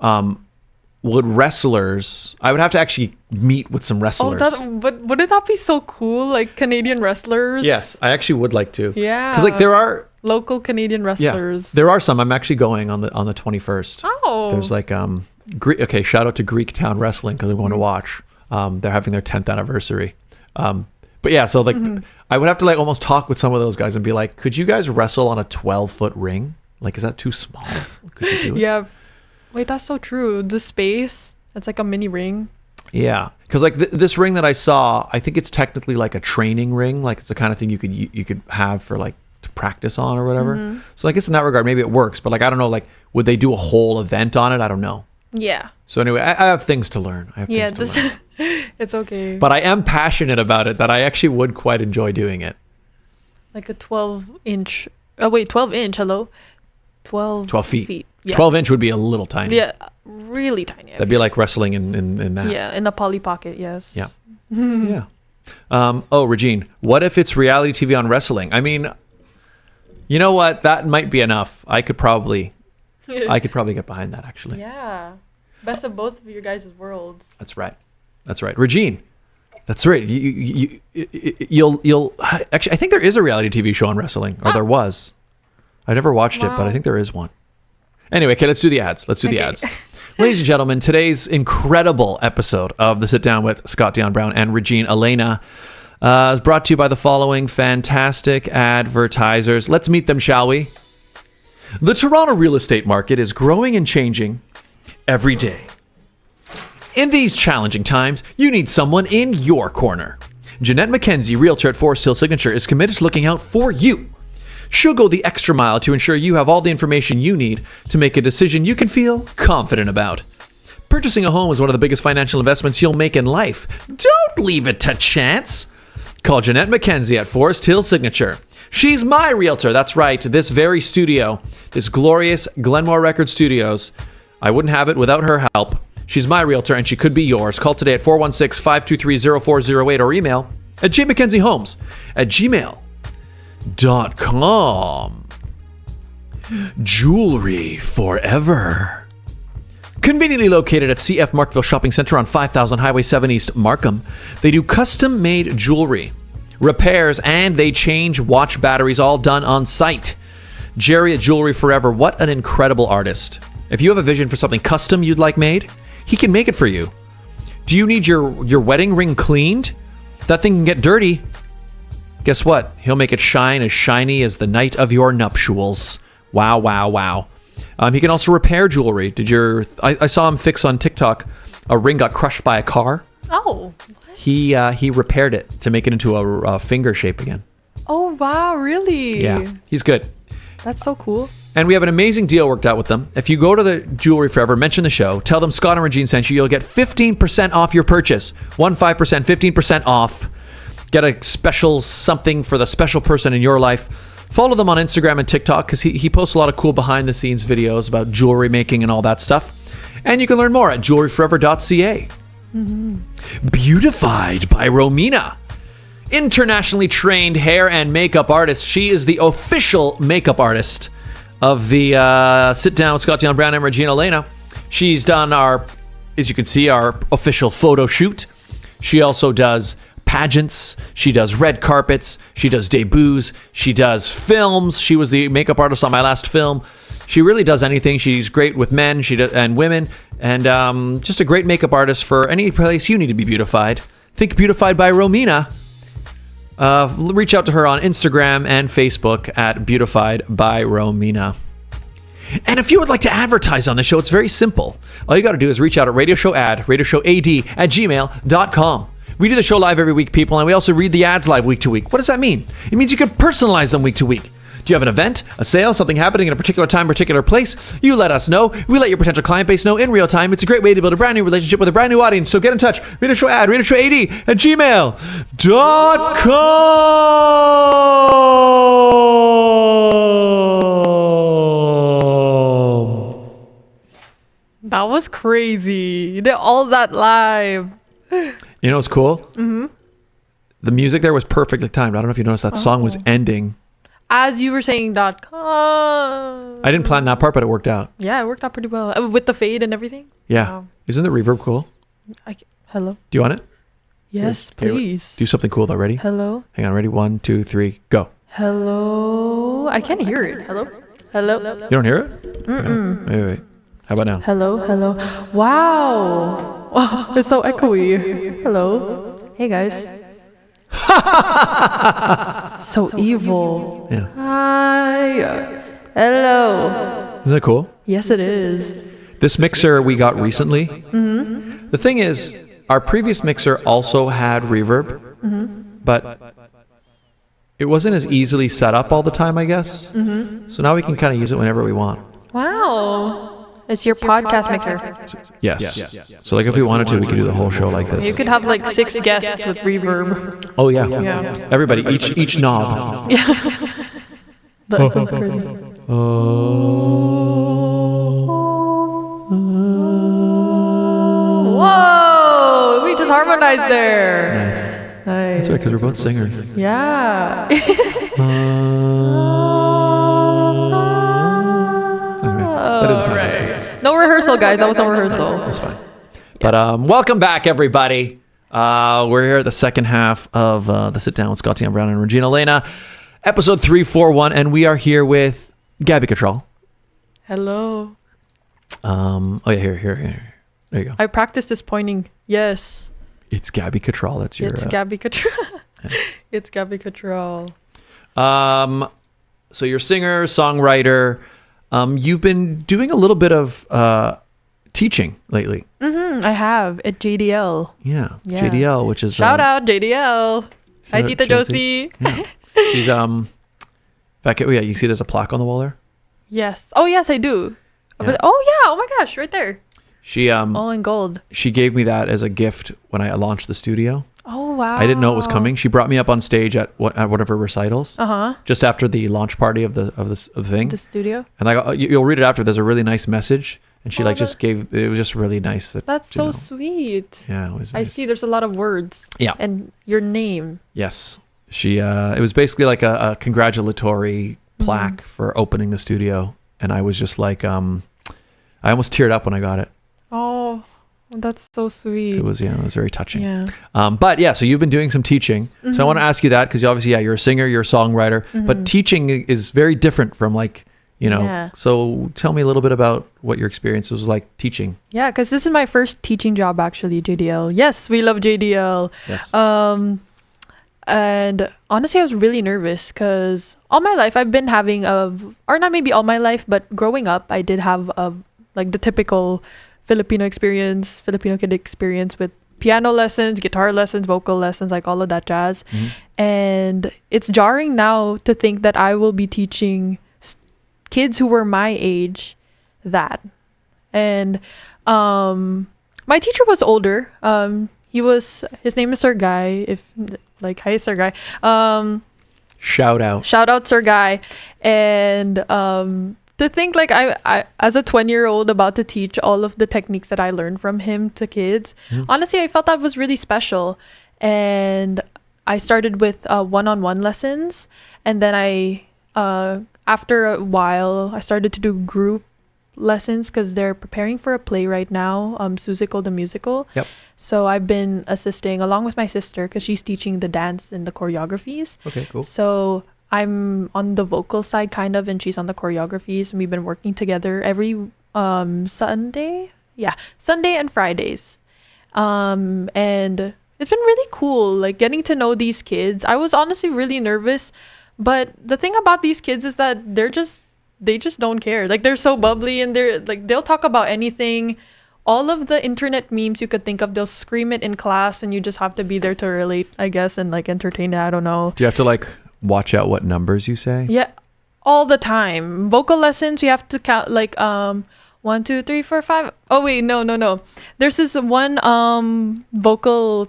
would wrestlers... I would have to actually meet with some wrestlers. But wouldn't that be so cool? Like Canadian wrestlers? Yes, I actually would like to. Yeah. Because like there are... local Canadian wrestlers. Yeah, there are some. I'm actually going on the 21st. Oh. There's like... okay, shout out to Greek Town Wrestling because I'm going to watch. They're having their 10th anniversary. But yeah, so like I would have to like almost talk with some of those guys and be like, could you guys wrestle on a 12-foot ring? Like, is that too small? Could you do it? Yeah. Wait, that's so true. The space, it's like a mini ring. Yeah, because like this ring that I saw, I think it's technically like a training ring. Like it's the kind of thing you could have for like to practice on or whatever. So I guess in that regard, maybe it works. But like I don't know, like would they do a whole event on it? I don't know. Yeah. So anyway, I have things to learn. It's okay. But I am passionate about it that I actually would quite enjoy doing it. Like a 12-inch... Oh, wait, 12-inch, hello? 12 feet. Yeah. 12-inch would be a little tiny. Yeah, really tiny. That'd be like wrestling in that. Yeah, in a Polly Pocket, yes. Yeah. Yeah. Regine, what if it's reality TV on wrestling? I mean, you know what? That might be enough. I could probably get behind that, actually. Yeah. Best of both of your guys' worlds. That's right. Regine, that's right. You'll actually, I think there is a reality TV show on wrestling, or there was. I never watched it, but I think there is one. Anyway, okay, let's do the ads. Ladies and gentlemen, today's incredible episode of The Sit Down with Scott Dion Brown and Regine Alaina is brought to you by the following fantastic advertisers. Let's meet them, shall we? The Toronto real estate market is growing and changing every day. In these challenging times, you need someone in your corner. Jeanette McKenzie, Realtor at Forest Hill Signature, is committed to looking out for you. She'll go the extra mile to ensure you have all the information you need to make a decision you can feel confident about. Purchasing a home is one of the biggest financial investments you'll make in life. Don't leave it to chance. Call Jeanette McKenzie at Forest Hill Signature. She's my realtor. That's right. This very studio, this glorious Glenmore Record Studios, I wouldn't have it without her help. She's my realtor, and she could be yours. Call today at 416-523-0408 or email at JMckenziehomes@gmail.com. Jewelry forever. Conveniently located at CF Markville Shopping Center on 5000 Highway 7 East, Markham, they do custom-made jewelry, repairs, and they change watch batteries, all done on site. Jerry at Jewelry Forever, what an incredible artist. If you have a vision for something custom you'd like made, he can make it for you. Do you need your wedding ring cleaned? That thing can get dirty. Guess what? He'll make it shine as shiny as the night of your nuptials. Wow, wow, wow. He can also repair jewelry. I saw him fix on TikTok a ring got crushed by a car. Oh. What? He repaired it to make it into a finger shape again. Oh, wow, really? Yeah, he's good. That's so cool. And we have an amazing deal worked out with them. If you go to the Jewelry Forever, mention the show, tell them Scott and Regine sent you, you'll get 15% off your purchase. 15%, 15% off. Get a special something for the special person in your life. Follow them on Instagram and TikTok because he posts a lot of cool behind-the-scenes videos about jewelry making and all that stuff. And you can learn more at jewelryforever.ca. Beautified by Romina. Internationally trained hair and makeup artist. She is the official makeup artist of the Sit Down with Scott Dion Brown and Regine Alaina. She's done as you can see, our official photo shoot. She also does pageants. She does red carpets. She does debuts. She does films. She was the makeup artist on my last film. She really does anything. She's great with men and women, and just a great makeup artist for any place you need to be beautified. Think Beautified by Romina. Reach out to her on Instagram and Facebook at Beautified by Romina. And if you would like to advertise on the show, it's very simple. All you got to do is reach out at radioshowad@gmail.com. We do the show live every week, people, and we also read the ads live week to week. What does that mean? It means you can personalize them week to week. Do you have an event, a sale, something happening in a particular time, particular place? You let us know. We let your potential client base know in real time. It's a great way to build a brand new relationship with a brand new audience. So get in touch. Radio Show Ad, Radio Show AD at gmail.com. That was crazy. You did all that live. You know what's cool? Mm-hmm. The music there was perfectly timed. I don't know if you noticed that song was ending as you were saying .com. I didn't plan that part, but it worked out. Yeah, it worked out pretty well with the fade and everything. Yeah. Wow. Isn't the reverb cool? Hello. Do you want it? Yes, Okay, please. do something cool though. Ready? Hello. Hang on. Ready? 1, 2, 3, go. Hello. I can't hear it. Hello. Hello. You don't hear it? Mm-mm. Wait. How about now? Hello. Hello. Wow. Oh, it's so echoey. Hello. Hey guys. So evil. Yeah. Hi. Hello. Isn't that cool? Yes, it is. This mixer we got recently. Mm-hmm. The thing is, our previous mixer also had reverb, but it wasn't as easily set up all the time, I guess. Mm-hmm. So now we can kind of use it whenever we want. Wow. It's your podcast mixer. Yes. So like if we wanted to, we could do the whole show like this. You could have like 6 guests with reverb. Oh yeah. Everybody, each knob. Yeah. That's crazy. Whoa! We just harmonized there. Nice. That's right, because we're both singers. Yeah. That didn't sound so sweet. No rehearsal, guys. That was no rehearsal. That's fine. But welcome back, everybody. We're here at the second half of the Sit Down with Scott Dion Brown and Regine Alaina, episode 341, and we are here with Gabbie Catral. Hello. Oh yeah, here. There you go. I practiced this pointing. Yes. It's Gabbie Catral. That's your. It's Gabbie Catral. Yes. It's Gabbie Catral. So you're a singer, songwriter. You've been doing a little bit of teaching lately. I have at JDL. Yeah. JDL, which is shout out JDL. Hi, Tita Josie. Yeah. She's back at, yeah, you see there's a plaque on the wall there? Yes. Oh yes, I do. Yeah. But, oh yeah, oh my gosh, right there. She all in gold. She gave me that as a gift when I launched the studio. Oh wow. I didn't know it was coming. She brought me up on stage at one of her recitals. Just after the launch party of the thing. The studio. And you'll read it after. There's a really nice message, and she just gave. It was just really nice. That's so sweet. Yeah, it was. Nice. I see. There's a lot of words. Yeah. And your name. Yes, she. It was basically like a congratulatory plaque for opening the studio, and I was just like, I almost teared up when I got it. Oh, that's so sweet. It was very touching. Yeah. But yeah, so you've been doing some teaching. So I want to ask you that, because obviously, you're a singer, you're a songwriter, but teaching is very different from like, so tell me a little bit about what your experience was like teaching. Yeah, because this is my first teaching job, actually, JDL. Yes, we love JDL. Yes. And honestly, I was really nervous because all my life I've been having or not maybe all my life, but growing up, I did have like the typical Filipino kid experience with piano lessons, guitar lessons, vocal lessons, like all of that jazz. And it's jarring now to think that I will be teaching kids who were my age that. And my teacher was older. His name is Sir Guy. Hi Sir Guy. Shout out Sir Guy. And to think like I as a 20-year-old about to teach all of the techniques that I learned from him to kids, honestly, I felt that was really special. And I started with one-on-one lessons, and then after a while I started to do group lessons because they're preparing for a play right now, Susical the Musical. Yep. So I've been assisting along with my sister because she's teaching the dance and the choreographies. Okay, cool. So I'm on the vocal side kind of, and she's on the choreographies, and we've been working together every Sunday and Fridays. And it's been really cool, like getting to know these kids. I was honestly really nervous, but the thing about these kids is that they just don't care. Like, they're so bubbly, and they'll talk about anything. All of the internet memes you could think of, they'll scream it in class, and you just have to be there to relate, I guess, and like entertain it. I don't know. Do you have to like watch out what numbers you say? Yeah, all the time. Vocal lessons, you have to count like 1, 2, 3, 4, 5. Oh wait, no. There's this one vocal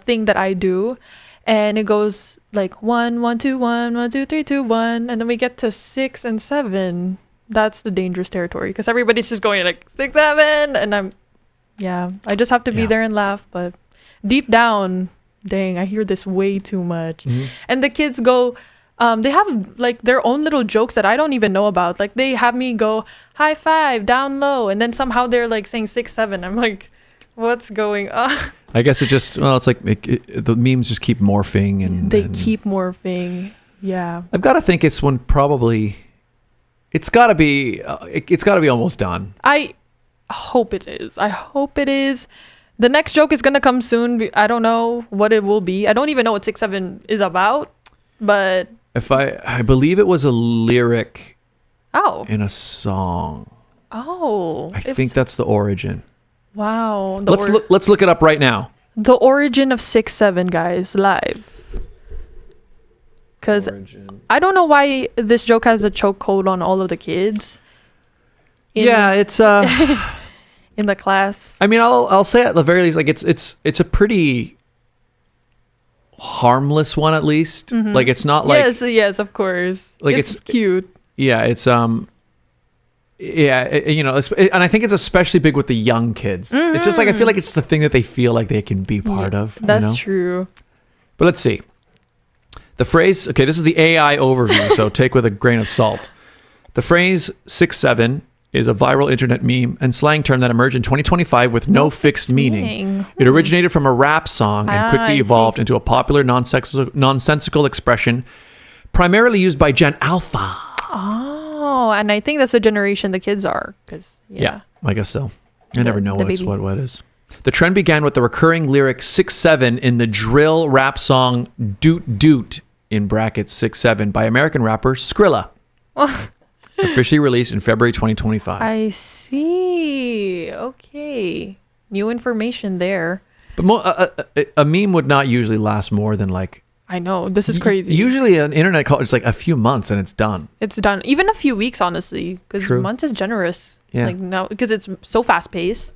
thing that I do, and it goes like 1, 1, 2, 1, 1, 2, 3, 2, 1, and then we get to 6 and 7. That's the dangerous territory because everybody's just going like 6, 7, and I just have to be there and laugh. But deep down, dang, I hear this way too much. And the kids go, they have like their own little jokes that I don't even know about. Like, they have me go high five, down low, and then somehow they're like saying 6, 7. I'm like, what's going on? I guess it's like the memes just keep morphing, and they keep morphing. Yeah, I've got to think it's when probably it's got to be almost done. I hope it is. The next joke is gonna come soon. I don't know what it will be. I don't even know what 6, 7 is about. But if I believe it was a lyric. Oh. In a song. Oh. I think that's the origin. Wow. Let's look it up right now. The origin of 6, 7, guys, live. Because I don't know why this joke has a chokehold on all of the kids. It's in the class. I mean, I'll say at the very least, like it's a pretty harmless one, at least. Like, it's not like yes, of course. Like, it's cute. Yeah, it's and I think it's especially big with the young kids. It's just like, I feel like it's the thing that they feel like they can be part of. That's true. But let's see. The phrase, okay, this is the AI overview, so take with a grain of salt. The phrase 6, 7 is a viral internet meme and slang term that emerged in 2025 with no fixed meaning. It originated from a rap song and quickly evolved into a popular nonsensical expression, primarily used by Gen Alpha. Oh, and I think that's the generation the kids are. Yeah, I guess so. I never know what it is. The trend began with the recurring lyric 6, 7 in the drill rap song Doot Doot, in brackets 6, 7, by American rapper Skrilla. Officially released in February 2025. I see. Okay. New information there. But a meme would not usually last more than like... I know. This is crazy. Usually an internet call, it's like a few months and it's done. It's done. Even a few weeks, honestly. Because months is generous. Yeah. Like now, because it's so fast paced.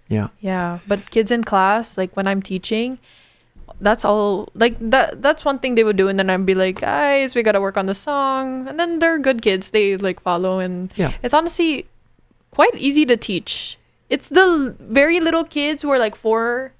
Yeah. Yeah. But kids in class, like when I'm teaching, that's all, like that's one thing they would do, and then I'd be like, guys, we gotta work on the song, and then they're good kids, they like follow, and it's honestly quite easy to teach. It's the very little kids who are like 4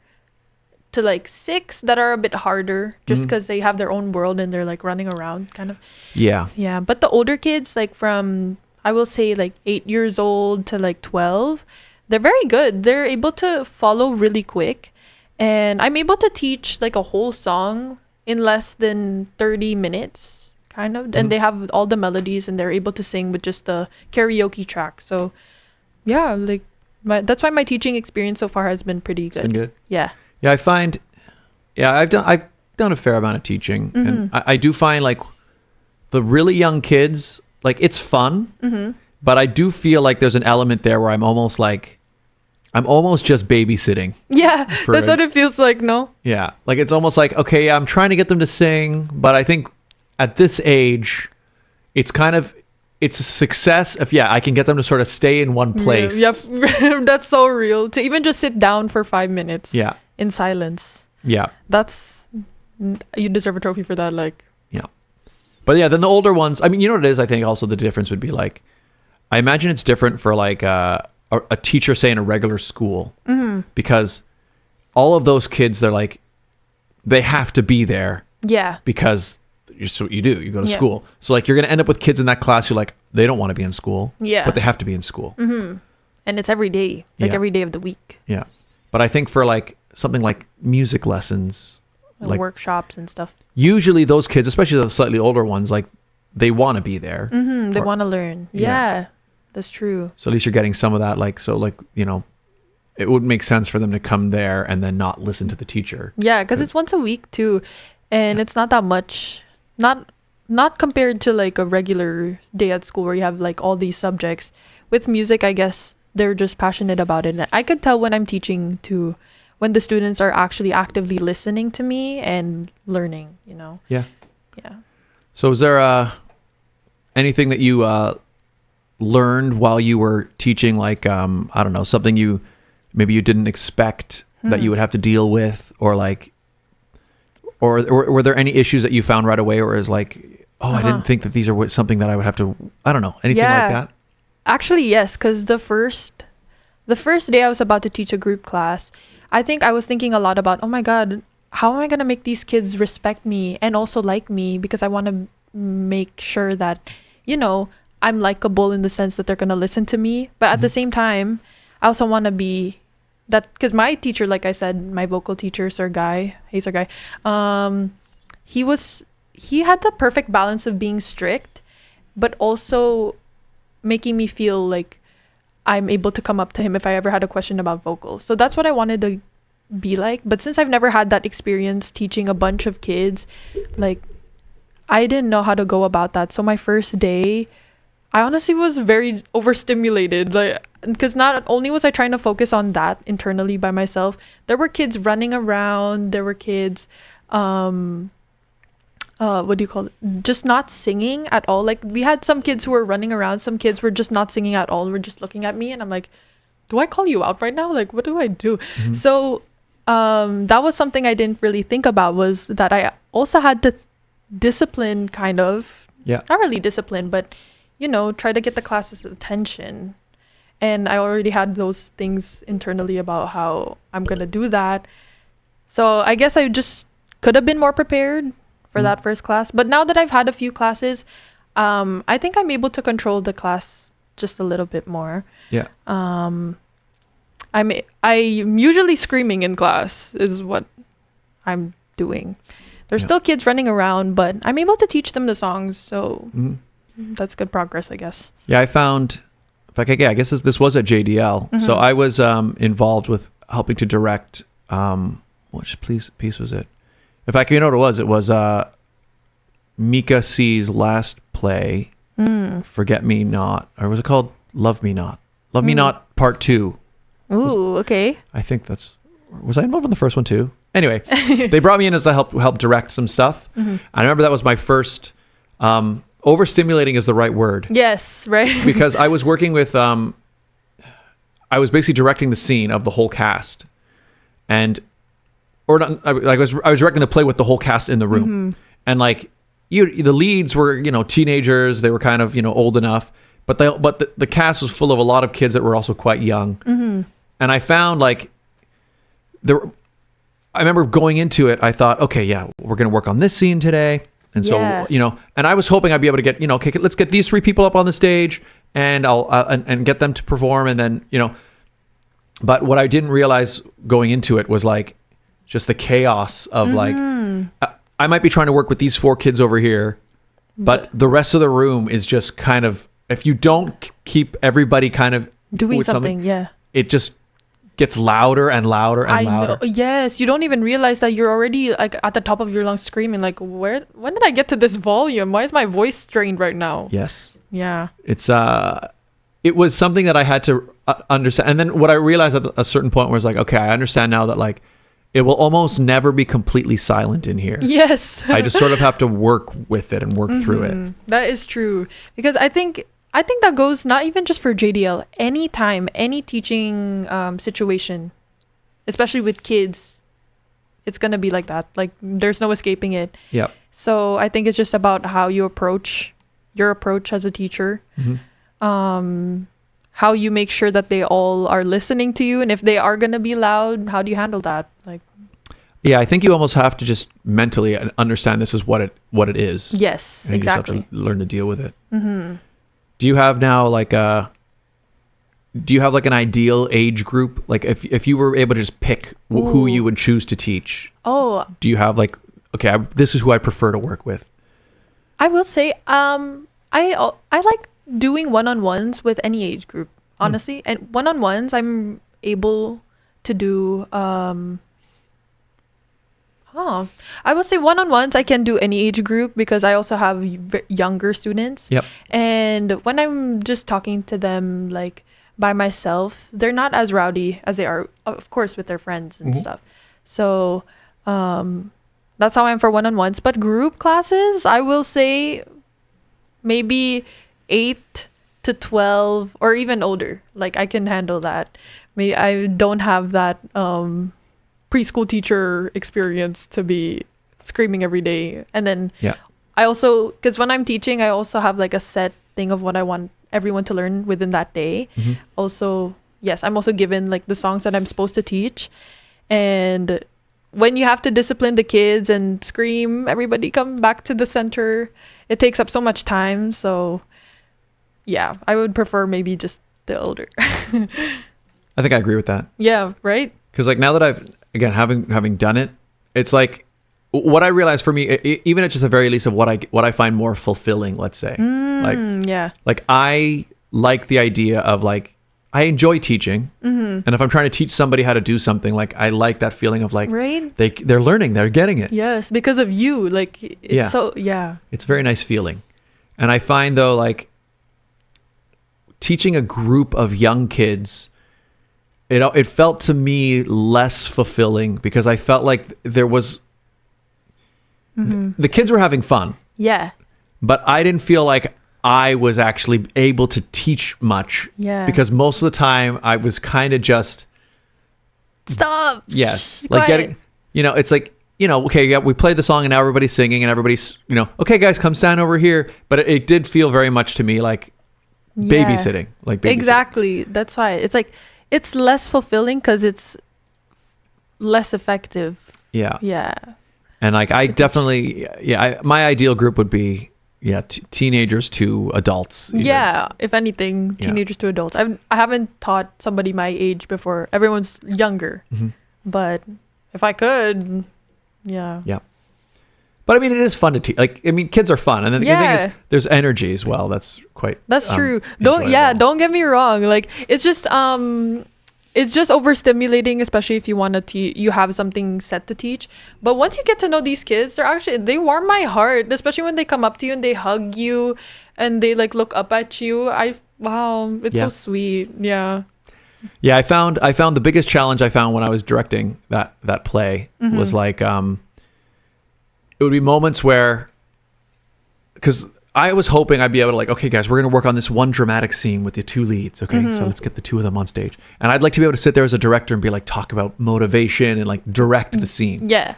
to like 6 that are a bit harder just because they have their own world and they're like running around kind of. Yeah. Yeah. But the older kids, like from, I will say like 8 years old to like 12, they're very good. They're able to follow really quick. And I'm able to teach like a whole song in less than 30 minutes kind of. And they have all the melodies and they're able to sing with just the karaoke track. So yeah, like that's why my teaching experience so far has been pretty good. Been good. Yeah. Yeah, I find, I've done a fair amount of teaching, and I do find like the really young kids, like it's fun, but I do feel like there's an element there where I'm almost just babysitting. Yeah, that's what it feels like, no? Yeah, like it's almost like, okay, I'm trying to get them to sing, but I think at this age, it's a success if I can get them to sort of stay in one place. Yep. That's so real. To even just sit down for 5 minutes. Yeah. In silence. Yeah. You deserve a trophy for that, like. Yeah. But yeah, then the older ones, I mean, you know what it is? I think also the difference would be like, I imagine it's different for like a teacher, say in a regular school, because all of those kids, they're like, they have to be there. Yeah. Because it's what you do. You go to school. So like you're going to end up with kids in that class who like, they don't want to be in school. Yeah. But they have to be in school. And it's every day. Like every day of the week. Yeah. But I think for like something like music lessons, like workshops and stuff. Usually those kids, especially the slightly older ones, like they want to be there. They want to learn. Yeah. That's true. So at least you're getting some of that. Like, so like, you know, it would make sense for them to come there and then not listen to the teacher. Yeah. Cause it's once a week too. And it's not that much. Not compared to like a regular day at school where you have like all these subjects. With music, I guess they're just passionate about it. And I could tell when I'm teaching too, when the students are actually actively listening to me and learning, you know? Yeah. Yeah. So is there anything that you learned while you were teaching, like, I don't know, something you didn't expect that you would have to deal with, or like, or were there any issues that you found right away, or is like, oh, I didn't think that these are something that I would have to, I don't know, anything like that? Actually, yes, because the first day I was about to teach a group class, I think I was thinking a lot about, oh my God, how am I going to make these kids respect me and also like me? Because I want to make sure that, you know, I'm likable in the sense that they're going to listen to me. But at the same time, I also want to be that, because my teacher, like I said, my vocal teacher, Sir Guy, he had the perfect balance of being strict, but also making me feel like I'm able to come up to him if I ever had a question about vocals. So that's what I wanted to be like. But since I've never had that experience teaching a bunch of kids, like I didn't know how to go about that. So my first day, I honestly was very overstimulated. Like, because not only was I trying to focus on that internally by myself, there were kids running around. There were kids, what do you call it? Just not singing at all. Like we had some kids who were running around. Some kids were just not singing at all. Were just looking at me, and I'm like, do I call you out right now? Like, what do I do? So, that was something I didn't really think about, was that I also had to discipline, kind of. Yeah. Not really discipline, but, you know, try to get the class's attention. And I already had those things internally about how I'm going to do that. So I guess I just could have been more prepared for that first class. But now that I've had a few classes, I think I'm able to control the class just a little bit more. Yeah. I'm usually screaming in class is what I'm doing. There's still kids running around, but I'm able to teach them the songs. So that's good progress, I guess. Yeah, I found, in fact, I guess this was at JDL. So I was involved with helping to direct, which piece was it? In fact, you know what it was? It was Mika C's last play, Forget Me Not, or was it called Love Me Not? Love Me Not Part 2. Ooh, okay. I think was I involved in the first one too? Anyway, they brought me in as to help direct some stuff. I remember that was my first, overstimulating is the right word. Yes, right. Because I was working with, I was basically directing the scene of the whole cast. I was directing the play with the whole cast in the room. And like, the leads were, you know, teenagers. They were kind of, you know, old enough. But the cast was full of a lot of kids that were also quite young. And I found like I remember going into it, I thought, okay, yeah, we're going to work on this scene today. And so, and I was hoping I'd be able to get, okay, let's get these 3 people up on the stage and I'll, and get them to perform. And then, but what I didn't realize going into it was like just the chaos of like, I might be trying to work with these 4 kids over here, but the rest of the room is just kind of, if you don't keep everybody kind of doing something, it just gets louder and louder and louder. Yes, you don't even realize that you're already like at the top of your lungs screaming like, when did I get to this volume? Why is my voice strained right now? Yes. Yeah. It's it was something that I had to understand. And then what I realized at a certain point was like, okay, I understand now that like it will almost never be completely silent in here. Yes. I just sort of have to work with it and work through it. That is true. Because I think that goes not even just for JDL. Anytime, any teaching situation, especially with kids, it's going to be like that. Like, there's no escaping it. Yeah. So I think it's just about how you approach your approach as a teacher. How you make sure that they all are listening to you. And if they are going to be loud, how do you handle that? Like, yeah, I think you almost have to just mentally understand this is what it is. Yes, and exactly. You just have to learn to deal with it. Do you have now like an ideal age group? Like if you were able to just pick who you would choose to teach. Oh. Do you have like, okay, this is who I prefer to work with? I will say, I like doing one-on-ones with any age group, honestly. And one-on-ones, I'm able to do, I would say one-on-ones, I can do any age group because I also have younger students. Yep. And when I'm just talking to them like by myself, they're not as rowdy as they are, of course, with their friends and stuff. So that's how I am for one-on-ones. But group classes, I will say maybe 8 to 12 or even older. Like I can handle that. Maybe I don't have that preschool teacher experience to be screaming every day. And then I also, because when I'm teaching, I also have like a set thing of what I want everyone to learn within that day. Also, yes, I'm also given like the songs that I'm supposed to teach. And when you have to discipline the kids and scream, everybody come back to the center, it takes up so much time. So yeah, I would prefer maybe just the older. I think I agree with that. Yeah, right? Because like now that I've, again, having done it, it's like what I realized for me, even at just the very least of what I find more fulfilling, let's say. Like I like the idea of like, I enjoy teaching. And if I'm trying to teach somebody how to do something, like I like that feeling of like, they're learning, they're getting it. Yes, because of you. Like, it's it's a very nice feeling. And I find though, like teaching a group of young kids, it felt to me less fulfilling because I felt like there was, the kids were having fun. Yeah. But I didn't feel like I was actually able to teach much. Yeah. Because most of the time I was kind of just. Stop. Yes. Like getting, it's like, okay, yeah, we played the song and now everybody's singing and everybody's, okay, guys, come stand over here. But it did feel very much to me like babysitting. Exactly. That's why it's like, it's less fulfilling because it's less effective. Yeah. Yeah. And like, I definitely, my ideal group would be, teenagers to adults. Even. Yeah. If anything, teenagers to adults. I haven't taught somebody my age before. Everyone's younger. But if I could, yeah. But I mean, it is fun to teach. Like, I mean, kids are fun, and then the thing is, there's energy as well. That's quite. That's true. Don't get me wrong. Like, it's just overstimulating, especially if you want to you have something set to teach. But once you get to know these kids, they warm my heart, especially when they come up to you and they hug you, and they like look up at you. It's so sweet. Yeah. Yeah, I found the biggest challenge I found when I was directing that play was like it would be moments where, because I was hoping I'd be able to like, okay, guys, we're going to work on this one dramatic scene with the 2 leads. Okay, so let's get the 2 of them on stage. And I'd like to be able to sit there as a director and be like, talk about motivation and like direct the scene. Yeah.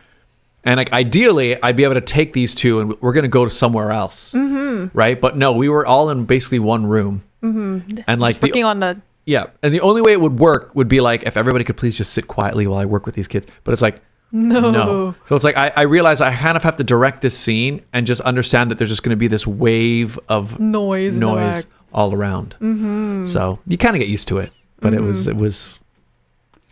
And like, ideally, I'd be able to take these 2 and we're going to go to somewhere else. Right? But no, we were all in basically one room. And like working on the... Yeah. And the only way it would work would be like, if everybody could please just sit quietly while I work with these kids. But it's like, No. So it's like I realize I kind of have to direct this scene and just understand that there's just going to be this wave of Noise in the back. all around. So you kind of get used to it, but it's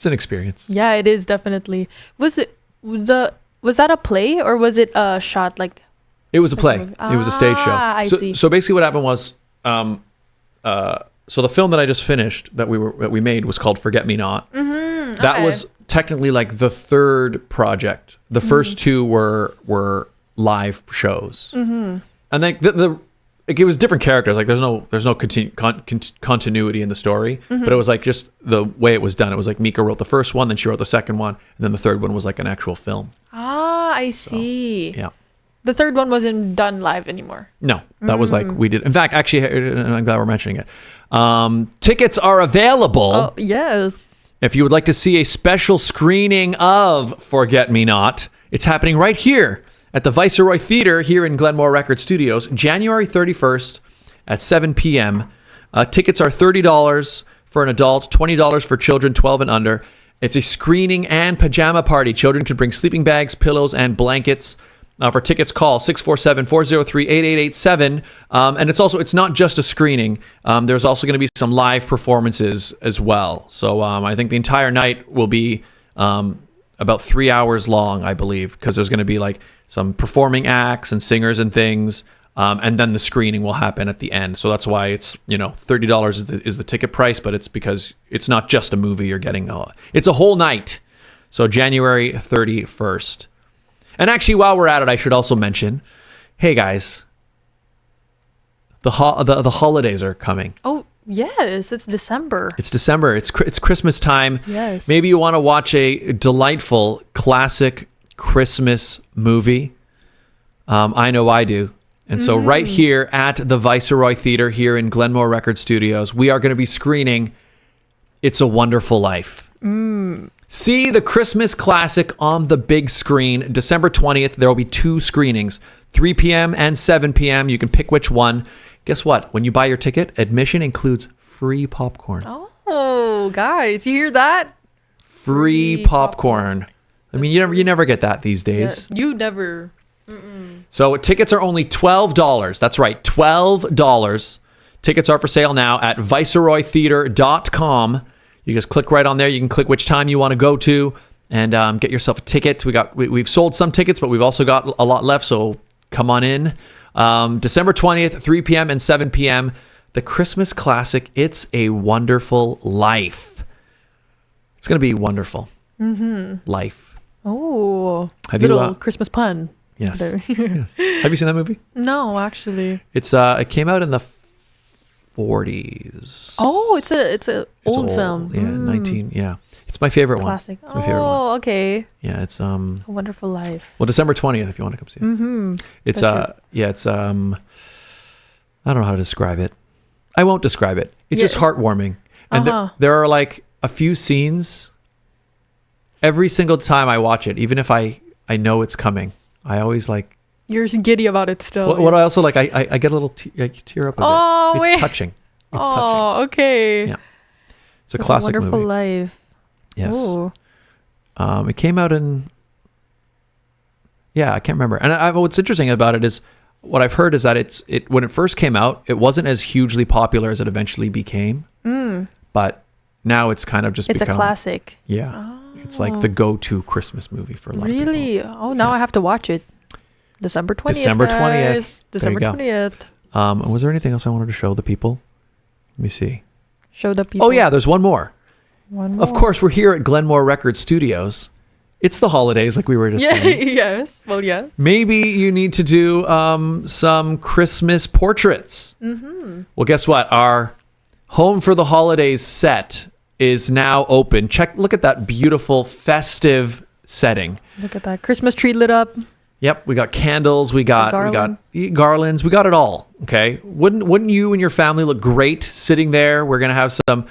an experience. Yeah, it is definitely. Was that a play or was it a shot like? It was a play. It was a stage show. I see. So basically, what happened was, so the film that I just finished that we made was called Forget Me Not. That was technically like the third project. The first two were live shows, and then it was different characters. Like there's no continuity in the story, but it was like just the way it was done. It was like Mika wrote the first one, then she wrote the second one, and then the third one was like an actual film. I see. Yeah. The third one wasn't done live anymore. No, that was like we did. In fact, actually, and I'm glad we're mentioning it. Tickets are available. Oh, yes. If you would like to see a special screening of Forget Me Not, it's happening right here at the Viceroy Theater here in Glenmore Record Studios, January 31st at 7 p.m. Tickets are $30 for an adult, $20 for children 12 and under. It's a screening and pajama party. Children can bring sleeping bags, pillows, and blankets. For tickets, call 647-403-8887. And it's not just a screening. There's also going to be some live performances as well. So I think the entire night will be about 3 hours long, I believe, because there's going to be like some performing acts and singers and things. And then the screening will happen at the end. So that's why it's, $30 is the ticket price, but it's because it's not just a movie you're getting. It's a whole night. So January 31st. And actually, while we're at it, I should also mention, hey guys, the holidays are coming. Oh, yes, it's December. It's December. It's Christmas time. Yes. Maybe you want to watch a delightful classic Christmas movie. I know I do. And so right here at the Viceroy Theater here in Glenmore Record Studios, we are going to be screening It's a Wonderful Life. See the Christmas classic on the big screen. December 20th, there will be 2 screenings, 3 p.m. and 7 p.m. You can pick which one. Guess what? When you buy your ticket, admission includes free popcorn. Oh, guys, you hear that? Free popcorn. I mean, you never get that these days. Yeah, you never. So tickets are only $12. That's right, $12. Tickets are for sale now at viceroytheater.com. You just click right on there. You can click which time you want to go to and get yourself a ticket. We've sold some tickets, but we've also got a lot left. So come on in. December 20th, 3 p.m. and 7 p.m. The Christmas classic, It's a Wonderful Life. It's going to be wonderful. Life. Oh, Have little you, Christmas pun. Yes. There. Yes. Have you seen that movie? No, actually. It came out in the 40s. Oh, it's a old film. Yeah, 19. Yeah, it's my favorite Classic. one. It's my favorite one. Okay. Yeah, it's A Wonderful Life. Well, December 20th if you want to come see it. It's it's I don't know how to describe it. I won't describe it. It's just heartwarming. And there are like a few scenes every single time I watch it, even if I know it's coming. I always like. You're giddy about it still. What I also like, I get a little tear up a bit. It's touching. It's touching. Oh, okay. Yeah. It's a classic movie. Wonderful Life. Yes. Oh. It came out in. Yeah, I can't remember. And what's interesting about it is, what I've heard is that it when it first came out, it wasn't as hugely popular as it eventually became. But now it's kind of just become. It's a classic. Yeah. Oh. It's like the go-to Christmas movie for a lot of people. Really? Oh, now I have to watch it. December 20th. December 20th. December 20th. And was there anything else I wanted to show the people? Let me see. Show the people. Oh, yeah, there's one more. One more. Of course, we're here at Glenmore Record Studios. It's the holidays, like we were just saying. Yes. Well, yeah. Maybe you need to do some Christmas portraits. Well, guess what? Our Home for the Holidays set is now open. Look at that beautiful festive setting. Look at that Christmas tree lit up. Yep, we got candles, we got garlands, we got it all. Okay, wouldn't you and your family look great sitting there? We're gonna have some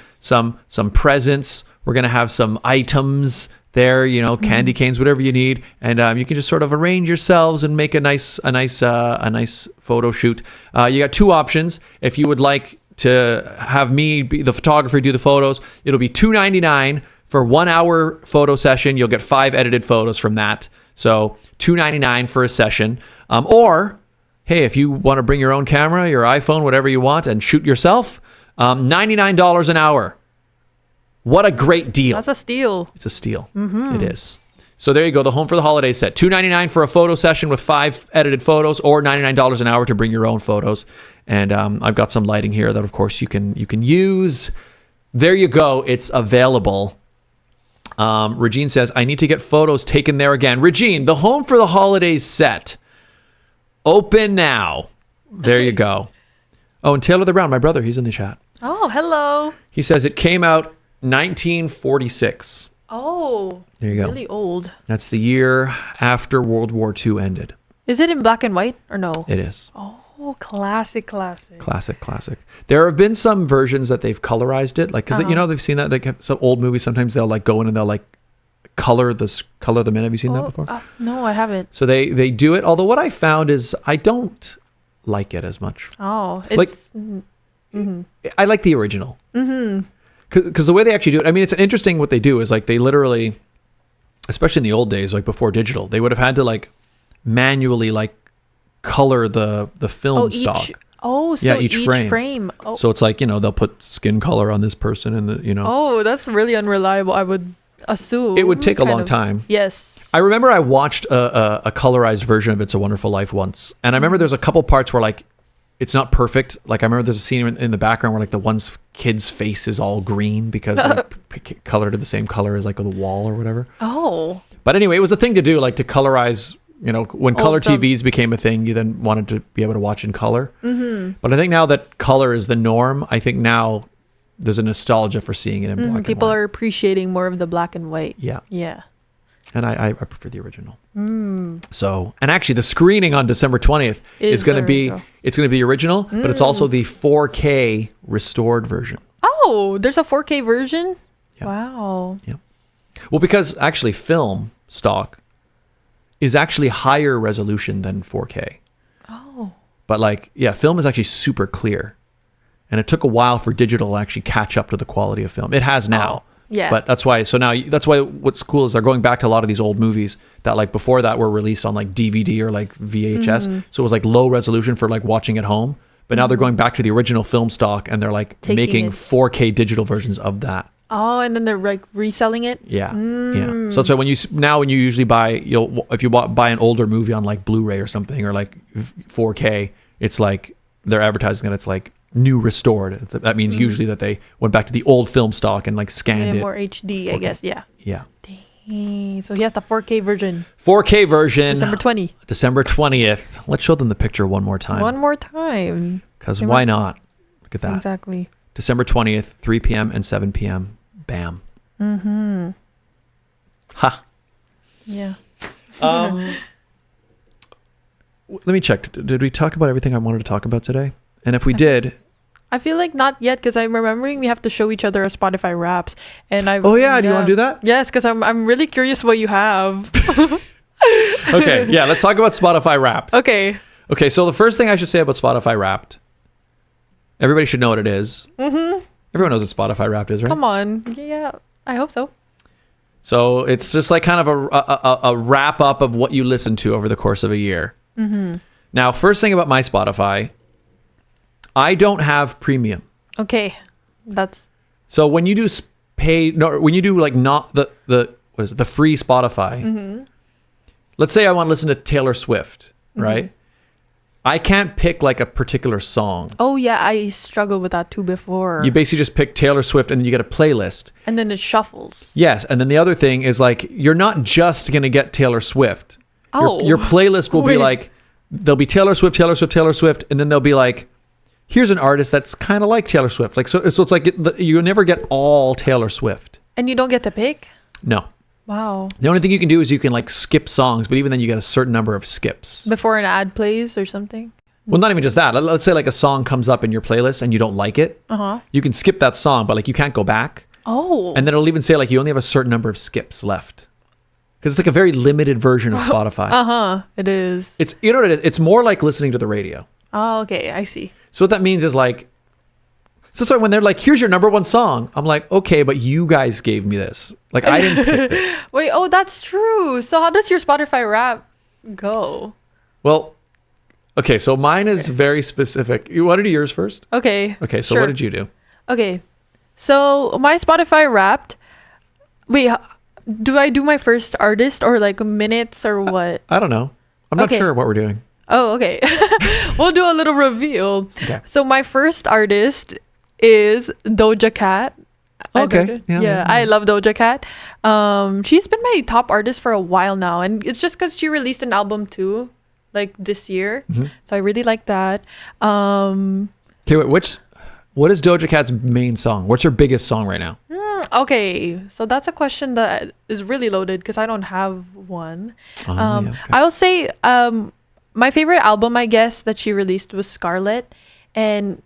presents. We're gonna have some items there, candy canes, whatever you need, and you can just sort of arrange yourselves and make a nice photo shoot. You got 2 options. If you would like to have me be the photographer, do the photos, it'll be $2.99 For 1 hour photo session, you'll get 5 edited photos from that. So $2.99 for a session. Or, hey, if you want to bring your own camera, your iPhone, whatever you want, and shoot yourself, $99 an hour. What a great deal. That's a steal. It's a steal. It is. So there you go. The Home for the Holidays set. $2.99 for a photo session with 5 edited photos, or $99 an hour to bring your own photos. And I've got some lighting here that, of course, you can use. There you go. It's available. Regine says, I need to get photos taken there again. Regine, the Home for the Holidays set. Open now. There you go. Oh, and Taylor the Brown, my brother, he's in the chat. Oh, hello. He says it came out 1946. Oh, there you go. Really old. That's the year after World War II ended. Is it in black and white or no? It is. Oh, classic. Classic. There have been some versions that they've colorized it, like because they've seen that. Like some old movies, sometimes they'll like go in and they'll like color them in. Have you seen that before? No, I haven't. So they do it. Although what I found is I don't like it as much. Oh, it's like I like the original. Because the way they actually do it, I mean, it's interesting what they do is like they literally, especially in the old days, like before digital, they would have had to like manually like color the film stock. Each frame. Oh. So it's like, they'll put skin color on this person and Oh, that's really unreliable, I would assume. It would take a long time. Yes. I remember I watched a colorized version of It's a Wonderful Life once. And I remember there's a couple parts where like, it's not perfect. Like I remember there's a scene in the background where like the one kid's face is all green because they colored it the same color as like the wall or whatever. Oh. But anyway, it was a thing to do, like to colorize, when color TVs became a thing, you then wanted to be able to watch in color. But I think now that color is the norm, I think now there's a nostalgia for seeing it in black and white. People are appreciating more of the black and white. Yeah. Yeah. And I prefer the original. So, and actually the screening on December 20th is going to be, it's going to be the original, but it's also the 4K restored version. Oh, there's a 4K version? Yeah. Wow. Yeah. Well, because actually film stock is actually higher resolution than 4K. Oh. But like, yeah, film is actually super clear. And it took a while for digital to actually catch up to the quality of film. It has now. Yeah. But that's why what's cool is they're going back to a lot of these old movies that like before that were released on like DVD or like VHS. So it was like low resolution for like watching at home. But now they're going back to the original film stock and they're like making 4K digital versions of that. Oh, and then they're like reselling it? Yeah. Yeah. So it's like when you usually buy, if you buy an older movie on like Blu-ray or something or like 4K, it's like they're advertising it. It's like new restored. That means usually that they went back to the old film stock and like scanned it. More HD, 4K. I guess. Yeah. Yeah. Dang. So yes, the 4K version. 4K version. December 20th. Let's show them the picture one more time. One more time. Because why not? Look at that. Exactly. December 20th, 3 p.m. and 7 p.m. Bam. Ha. Yeah. Let me check. Did we talk about everything I wanted to talk about today? And if we did, I feel like not yet because I'm remembering we have to show each other our Spotify Wraps, and I. Oh yeah, do you want to do that? Yes, because I'm really curious what you have. Okay, yeah, let's talk about Spotify Wrapped. Okay. Okay, so the first thing I should say about Spotify Wrapped, everybody should know what it is. Everyone knows what Spotify Wrapped is, right? Come on, yeah, I hope so. So it's just like kind of a wrap up of what you listen to over the course of a year. Now, first thing about my Spotify. I don't have premium. Okay, that's. So when you do when you do like not the free Spotify. Let's say I want to listen to Taylor Swift, right? I can't pick like a particular song. Oh yeah, I struggled with that too before. You basically just pick Taylor Swift and then you get a playlist. And then it shuffles. Yes, and then the other thing is like you're not just gonna get Taylor Swift. Your playlist will be like there'll be Taylor Swift, and then there'll be like. Here's an artist that's kind of like Taylor Swift. Like so it's like you never get all Taylor Swift. And you don't get to pick? No. Wow. The only thing you can do is you can like skip songs, but even then you get a certain number of skips. Before an ad plays or something? Well, not even just that. Let's say like a song comes up in your playlist and you don't like it. You can skip that song, but like you can't go back. Oh. And then it'll even say like you only have a certain number of skips left. Because it's like a very limited version of Spotify. It is. It's what it is? It's more like listening to the radio. Oh, okay. I see. So what that means is like, So that's why when they're like, here's your number one song, I'm like, okay, but you guys gave me this. Like, I didn't pick this. Wait, oh, that's true. So how does your Spotify rap go? Well, okay, so mine is very specific. You want to do yours first? Okay. Okay, so sure. what did you do? Okay. So my Spotify Wrapped. Wait, do I do my first artist or like minutes or what? I don't know. I'm not Okay. sure what we're doing. Oh, okay. We'll do a little reveal. Okay. So my first artist is Doja Cat. Okay. Yeah. I love Doja Cat. She's been my top artist for a while now, and it's just because she released an album too, like this year. Mm-hmm. So I really like that. Okay, wait, what is Doja Cat's main song? What's her biggest song right now? Okay, so that's a question that is really loaded because I don't have one. Yeah, okay. I'll say my favorite album, I guess, that she released was Scarlet, and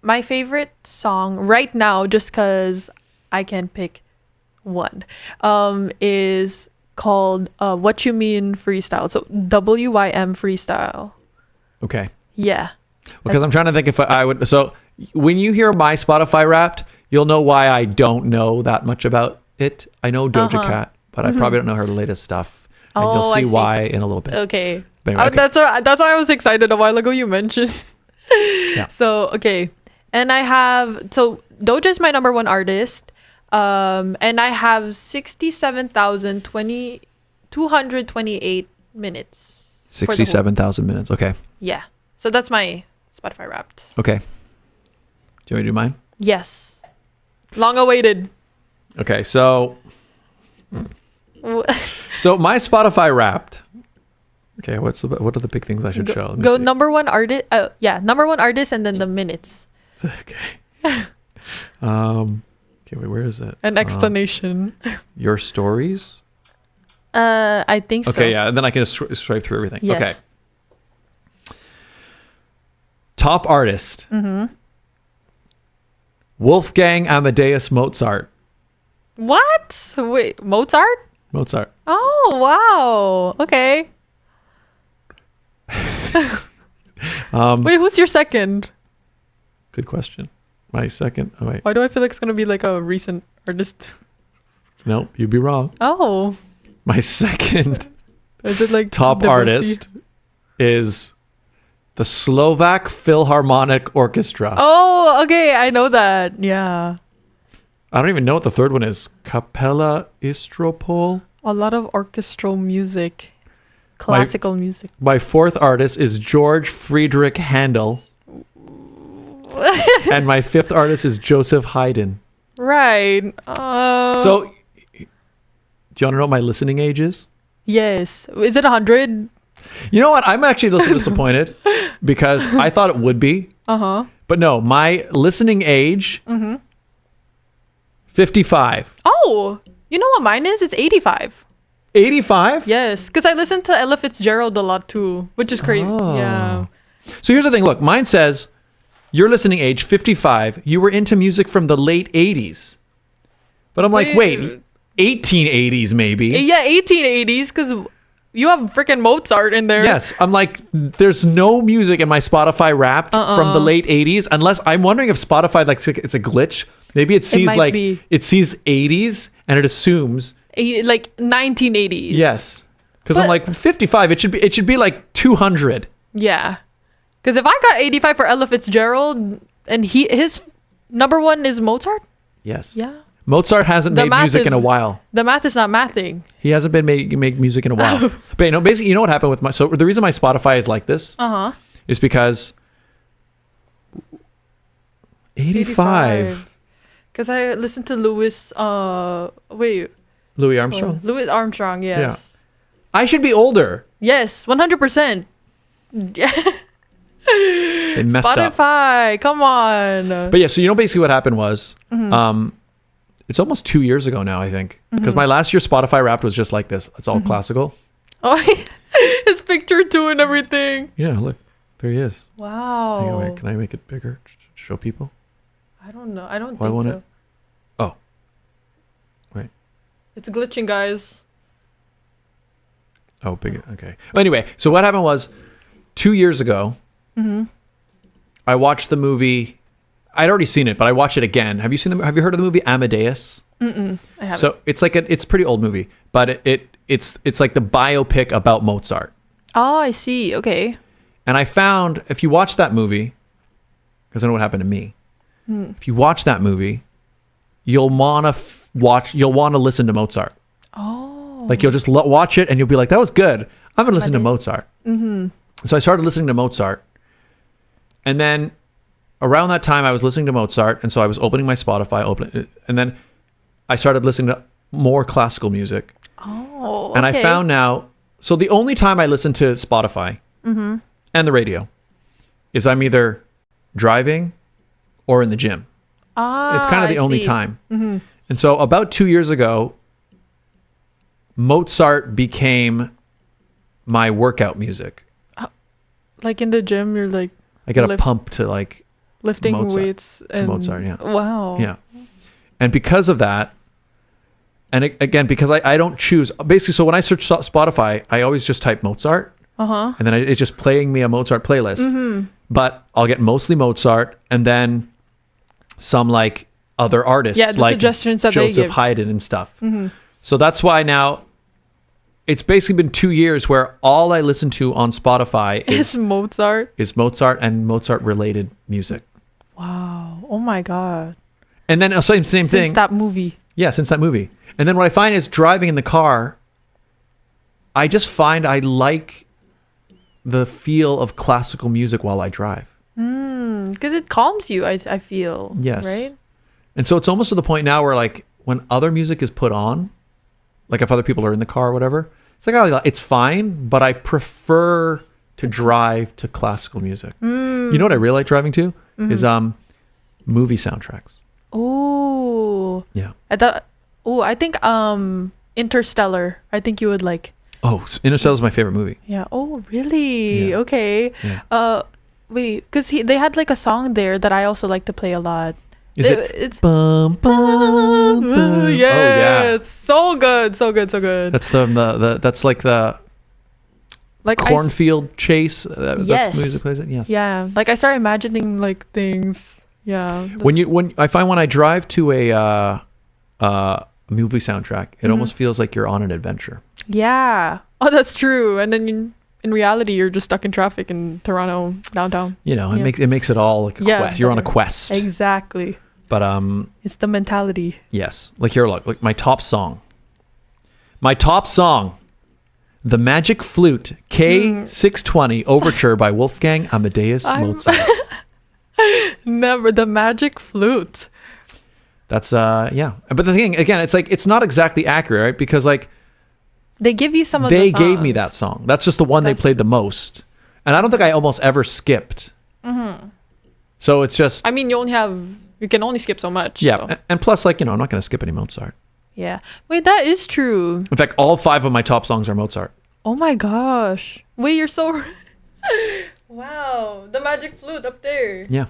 my favorite song right now, just because I can pick one, is called What You Mean Freestyle. So WYM Freestyle. Okay. Yeah. Because I'm trying to think if I would. So when you hear my Spotify Wrapped, you'll know why I don't know that much about it. I know Doja Cat, but I probably don't know her latest stuff. And you'll Oh, I see see. why in a little bit. Okay. But anyway, okay. That's why I was excited a while ago. You mentioned. Yeah. So okay, and I have Doja is my number one artist, and I have 67,228 minutes. for the whole- 67,000 minutes. Okay. Yeah. So that's my Spotify Wrapped. Okay. Do you want me to do mine? Yes. Long awaited. Okay. So my Spotify Wrapped. Okay. What are the big things I should show? Let me Go see. number one artist. Number one artist, and then the minutes. Okay. Okay. Wait. Where is it? An explanation. Your stories. I think so. Okay. Yeah. And then I can just swipe through everything. Yes. Okay. Top artist. Wolfgang Amadeus Mozart. What? Wait, Mozart? Mozart. Oh, wow. Okay. Wait, who's your second? Good question. My second. Oh wait. Why do I feel like it's gonna be like a recent artist? Nope. You'd be wrong. Oh, My second is it like top Debussy? artist is the Slovak Philharmonic Orchestra. Oh, okay, I know that. Yeah, I don't even know what the third one is. Kapella Istropol. a lot of orchestral music, classical music. My fourth artist is George Friedrich Handel. And my fifth artist is Joseph Haydn. Right. So, do you want to know what my listening age is? yes, is it 100? You know what? I'm actually a little disappointed because I thought it would be. But no, my listening age, 55. Oh, you know what mine is? It's 85. 85? Yes, because I listen to Ella Fitzgerald a lot too, which is crazy. Oh. Yeah. So here's the thing. Look, mine says your listening age, 55. You were into music from the late 80s. But I'm like, wait, 1880s maybe. Yeah, 1880s, because you have freaking Mozart in there. Yes, I'm like, there's no music in my Spotify Wrapped from the late 80s, unless I'm wondering if Spotify, like, it's a glitch. Maybe it sees might be. it sees 80s and it assumes Like 1980s. yes, because I'm But- like 55. It should be like 200. Yeah. Because if I got 85 for Ella Fitzgerald and his number one is Mozart, Yes. yeah. Mozart hasn't The made math music is- in a while. The math is not mathing. He hasn't been make music in a while. But basically, you know what happened with my. So the reason my Spotify is like this is because 85. Because I listened to Louis Louis Armstrong. Armstrong, yes. I should be older. Yes, 100%. They messed up. Spotify, come on. But yeah, so you know basically what happened was, it's almost 2 years ago now, I think, because my last year Spotify Wrapped was just like this. It's all classical. Oh, his picture too and everything. Yeah, look, there he is. Wow. Hang on, wait, can I make it bigger? Show people. I don't know. I don't Why think won't so. it? Oh, wait. It's glitching, guys. Oh, big. Okay. Anyway, so what happened was 2 years ago, I watched the movie I'd already seen it, but I watched it again. Have you heard of the movie Amadeus? I haven't. So it's like it's a pretty old movie, but it's like the biopic about Mozart. Oh, I see. Okay. And I found if you watch that movie, because I know what happened to me. If you watch that movie, you'll want to listen to Mozart. Oh. Like you'll just watch it and you'll be like, that was good. I'm going to listen to Mozart. Mm-hmm. So I started listening to Mozart. And then around that time I was listening to Mozart. And so I was opening my Spotify, and then I started listening to more classical music. Oh, okay. And I found now, so the only time I listen to Spotify and the radio is I'm either driving or in the gym. It's kind of the only time. Mm-hmm. And so about 2 years ago, Mozart became my workout music. Like in the gym, you're like... I got a pump to like... Lifting Mozart, weights. to Mozart, yeah. Wow. Yeah. And because of that, and again, because I don't choose... Basically, so when I search Spotify, I always just type Mozart. And then it's just playing me a Mozart playlist. Mm-hmm. But I'll get mostly Mozart and then some like other artists. Yeah, the like suggestions that Joseph they give. Haydn and stuff. Mm-hmm. So that's why now it's basically been 2 years where all I listen to on Spotify is Mozart. Is Mozart and Mozart related music. Wow. Oh my God. And then same thing. Since that movie. Yeah, since that movie. And then what I find is driving in the car, I just find I like the feel of classical music while I drive. Because it calms you, I feel. Yes. Right? And so it's almost to the point now where like when other music is put on, like if other people are in the car or whatever, it's like, oh, it's fine, but I prefer to drive to classical music. You know what I really like driving to? Is movie soundtracks. Oh. Yeah. I think Interstellar, I think you would like. Oh, Interstellar is my favorite movie. Yeah. Oh, really? Yeah. Okay. Yeah. Wait, because they had like a song there that I also like to play a lot. It's bum, bum, bum. Yeah, oh yeah, it's so good, so good, so good. That's that's like the cornfield chase. Yes. That's the music plays it. Yes. Yeah, like I start imagining like things. Yeah. When I find when I drive to a movie soundtrack, it almost feels like you're on an adventure. Yeah. Oh, that's true. And then in reality, you're just stuck in traffic in Toronto downtown. You know, it makes it all like a quest. You're on a quest. Exactly. But it's the mentality. Yes. Like here, look, like my top song, The Magic Flute K620 Overture by Wolfgang Amadeus Mozart. Never. The Magic Flute. That's yeah. But the thing again, it's like it's not exactly accurate, right? Because like they give you some of the songs. They gave me that song. That's just the one they played the most. And I don't think I almost ever skipped. Mm-hmm. So it's just... I mean, you can only skip so much. Yeah. So. And plus, like, I'm not going to skip any Mozart. Yeah. Wait, that is true. In fact, all 5 of my top songs are Mozart. Oh my gosh. Wait, you're so... Wow. The Magic Flute up there. Yeah.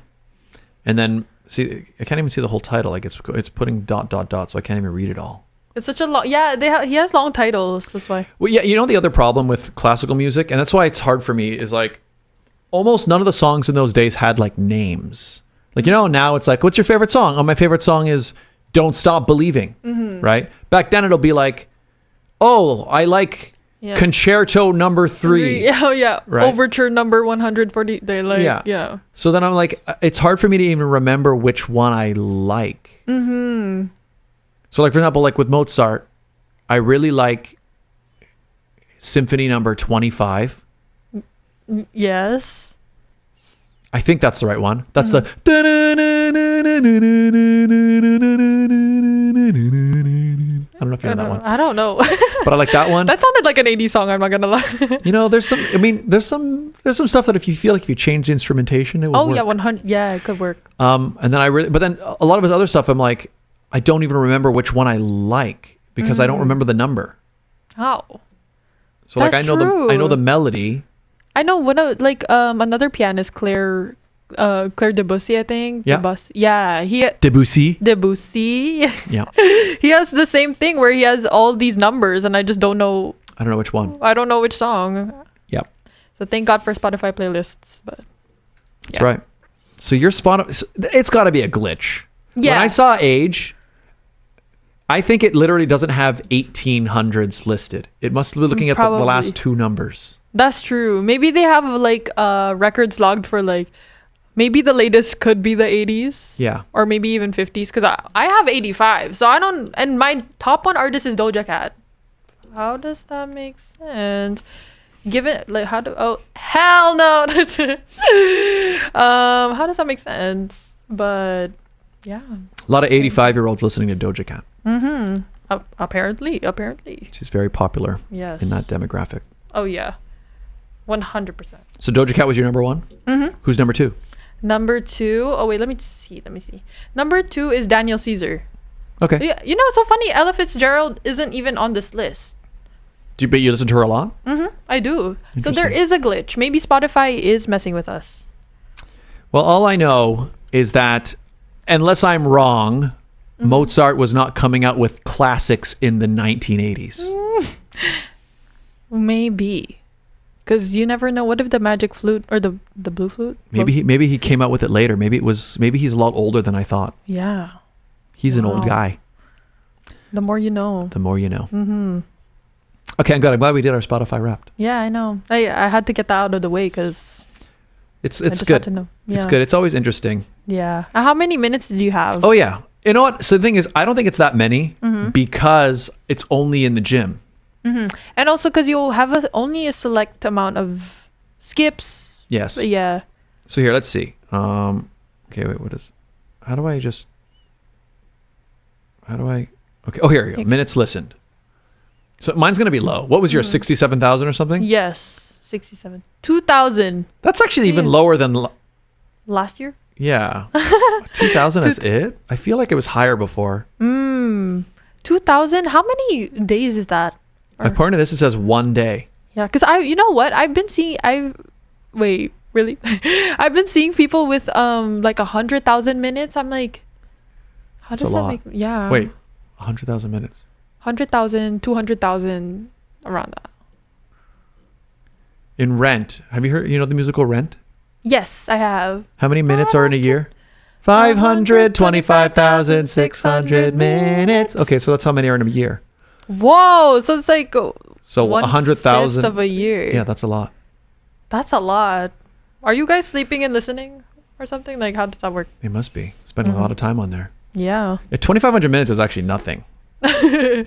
And then, see, I can't even see the whole title. Like, it's putting ... so I can't even read it all. It's such a long... Yeah, he has long titles. That's why. Well, yeah, you know the other problem with classical music, and that's why it's hard for me, is like almost none of the songs in those days had like names. Like, you know, now it's like, what's your favorite song? Oh, my favorite song is Don't Stop Believing, right? Back then it'll be like, oh, I like Concerto number 3. Oh, yeah. Right? Overture number 140. They like, yeah. So then I'm like, it's hard for me to even remember which one I like. Mm-hmm. So like, for example, like with Mozart, I really like Symphony number 25. Yes. I think that's the right one. That's the... I don't know if you know that one. I don't know. But I like that one. That sounded like an 80s song, I'm not going to lie. You know, there's some stuff that if you feel like if you change the instrumentation, it will work. Yeah, 100. Yeah, it could work. And then but then a lot of his other stuff, I'm like, I don't even remember which one I like because I don't remember the number. Oh. So like I know the melody. I know another pianist, Claire Debussy, I think. Yeah. Yeah. Debussy. Yeah. He has the same thing where he has all these numbers and I just don't know. I don't know which one. I don't know which song. Yep. So thank God for Spotify playlists, but that's right. So your Spotify, it's got to be a glitch. Yeah. When I saw age, I think it literally doesn't have 1800s listed. It must be looking at the last two numbers. That's true. Maybe they have like records logged for like, maybe the latest could be the 80s. Yeah. Or maybe even 50s, because I have 85. So I don't, and my top one artist is Doja Cat. How does that make sense? Given like oh hell no. How does that make sense? But yeah. A lot of 85-year-olds listening to Doja Cat. Mm-hmm. Apparently. She's very popular. Yes. In that demographic. Oh yeah. 100%. So Doja Cat was your number one? Mm-hmm. Who's number two? Number two. Oh wait, let me see. Number two is Daniel Caesar. Okay. Yeah, you know, it's so funny. Ella Fitzgerald isn't even on this list. But you listen to her a lot? Mm-hmm. I do. So there is a glitch. Maybe Spotify is messing with us. Well, all I know is that, unless I'm wrong, Mozart was not coming out with classics in the 1980s. Maybe. Because you never know. What if the magic flute or the blue flute? Maybe he came out with it later. Maybe he's a lot older than I thought. Yeah. He's an old guy. The more you know. The more you know. Mm-hmm. Okay, I'm glad we did our Spotify Wrapped. Yeah, I know. I had to get that out of the way because it's I just good. had to know. Yeah. It's good. It's always interesting. Yeah. How many minutes did you have? Oh yeah. You know what? So the thing is, I don't think it's that many because it's only in the gym. Mm-hmm. And also because you'll have only a select amount of skips. Yes. But yeah. So here, let's see. Okay, wait. Okay. Oh, here you go. Minutes listened. So mine's going to be low. What was your 67,000 or something? Yes. 67. 2,000. That's actually even lower than last year? Yeah. 2,000 is it? I feel like it was higher before. 2,000? How many days is that? According to this, it says 1 day. Yeah, because you know what? Wait, really? I've been seeing people with like 100,000 minutes. I'm like, how does that make? Yeah. Wait, 100,000 minutes. 100,000, 200,000, around that. In Rent, have you heard? You know the musical Rent? Yes, I have. How many minutes are in a year? 525,600 minutes. Okay, so that's how many are in a year. Whoa! So it's like 100,000 of a year. Yeah, that's a lot. That's a lot. Are you guys sleeping and listening or something? Like, how does that work? They must be spending a lot of time on there. Yeah. 2,500 minutes is actually nothing. I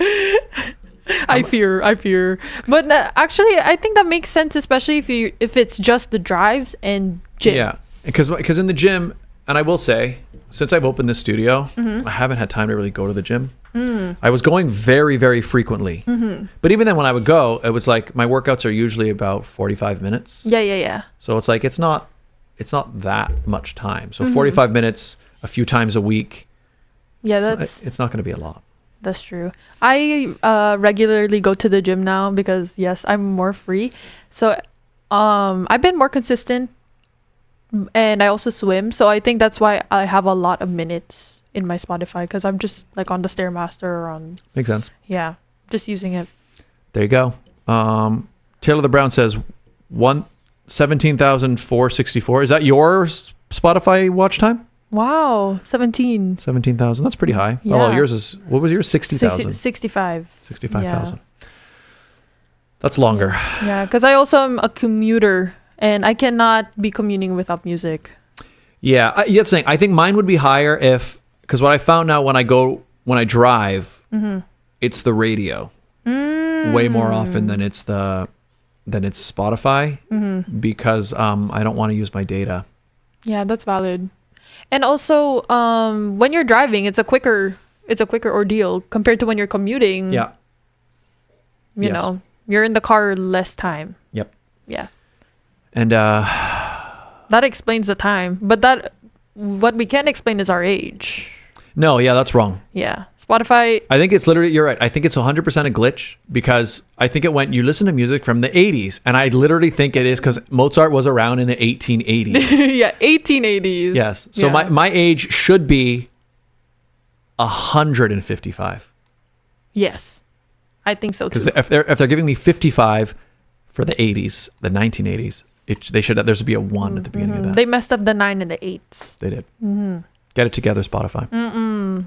fear. But actually, I think that makes sense, especially if it's just the drives and gym. Yeah, because in the gym, and I will say, since I've opened this studio, I haven't had time to really go to the gym. I was going very, very frequently. But even then, when I would go, it was like my workouts are usually about 45 minutes. Yeah. So it's like it's not that much time. So 45 minutes a few times a week. Yeah, it's not going to be a lot. That's true. I regularly go to the gym now because yes, I'm more free. So I've been more consistent, and I also swim. So I think that's why I have a lot of minutes in my Spotify, because I'm just like on the Stairmaster or on. Makes sense. Yeah, just using it. There you go. Taylor the Brown says 17,464. Is that your Spotify watch time? Wow, 17,000. That's pretty high. Yeah. Oh, yours is, what was yours? 60,000. 65. 65,000. Yeah. That's longer. Yeah, because I also am a commuter and I cannot be commuting without music. Yeah, you're saying I think mine would be higher because what I found out when I drive, it's the radio way more often than it's Spotify because I don't want to use my data. Yeah, that's valid. And also, when you're driving, it's a quicker ordeal compared to when you're commuting. Yeah. You know, you're in the car less time. Yep. Yeah. And that explains the time, but what we can't explain is our age. No, yeah, that's wrong. Yeah. Spotify. I think it's literally, you're right. I think it's 100% a glitch because I think you listen to music from the 80s, and I literally think it is because Mozart was around in the 1880s. Yeah, 1880s. Yes. So my age should be 155. Yes. I think so too. Because if they're giving me 55 for the 80s, the 1980s, There should be a 1 at the beginning of that. They messed up the 9 and the 8s. They did. Get it together, Spotify.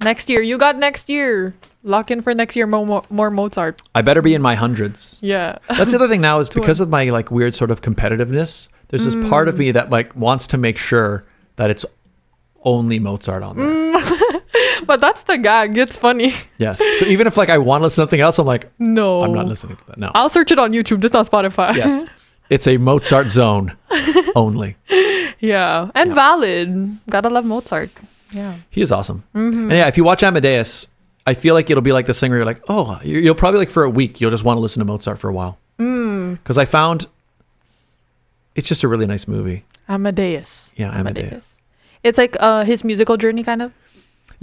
Next year. You got next year. Lock in for next year more Mozart. I better be in my hundreds. Yeah. That's the other thing now is because of my like weird sort of competitiveness, there's this part of me that like wants to make sure that it's only Mozart on there. But that's the gag. It's funny. Yes. So even if like I want to listen to something else, I'm like, no, I'm not listening to that. No. I'll search it on YouTube, just not Spotify. Yes. It's a Mozart zone only. Yeah. And valid. Gotta love Mozart. Yeah. He is awesome. And yeah, if you watch Amadeus, I feel like it'll be like this thing where you're like, oh, you'll probably like for a week, you'll just want to listen to Mozart for a while. Because I found it's just a really nice movie. Amadeus. Yeah, Amadeus. It's like his musical journey, kind of.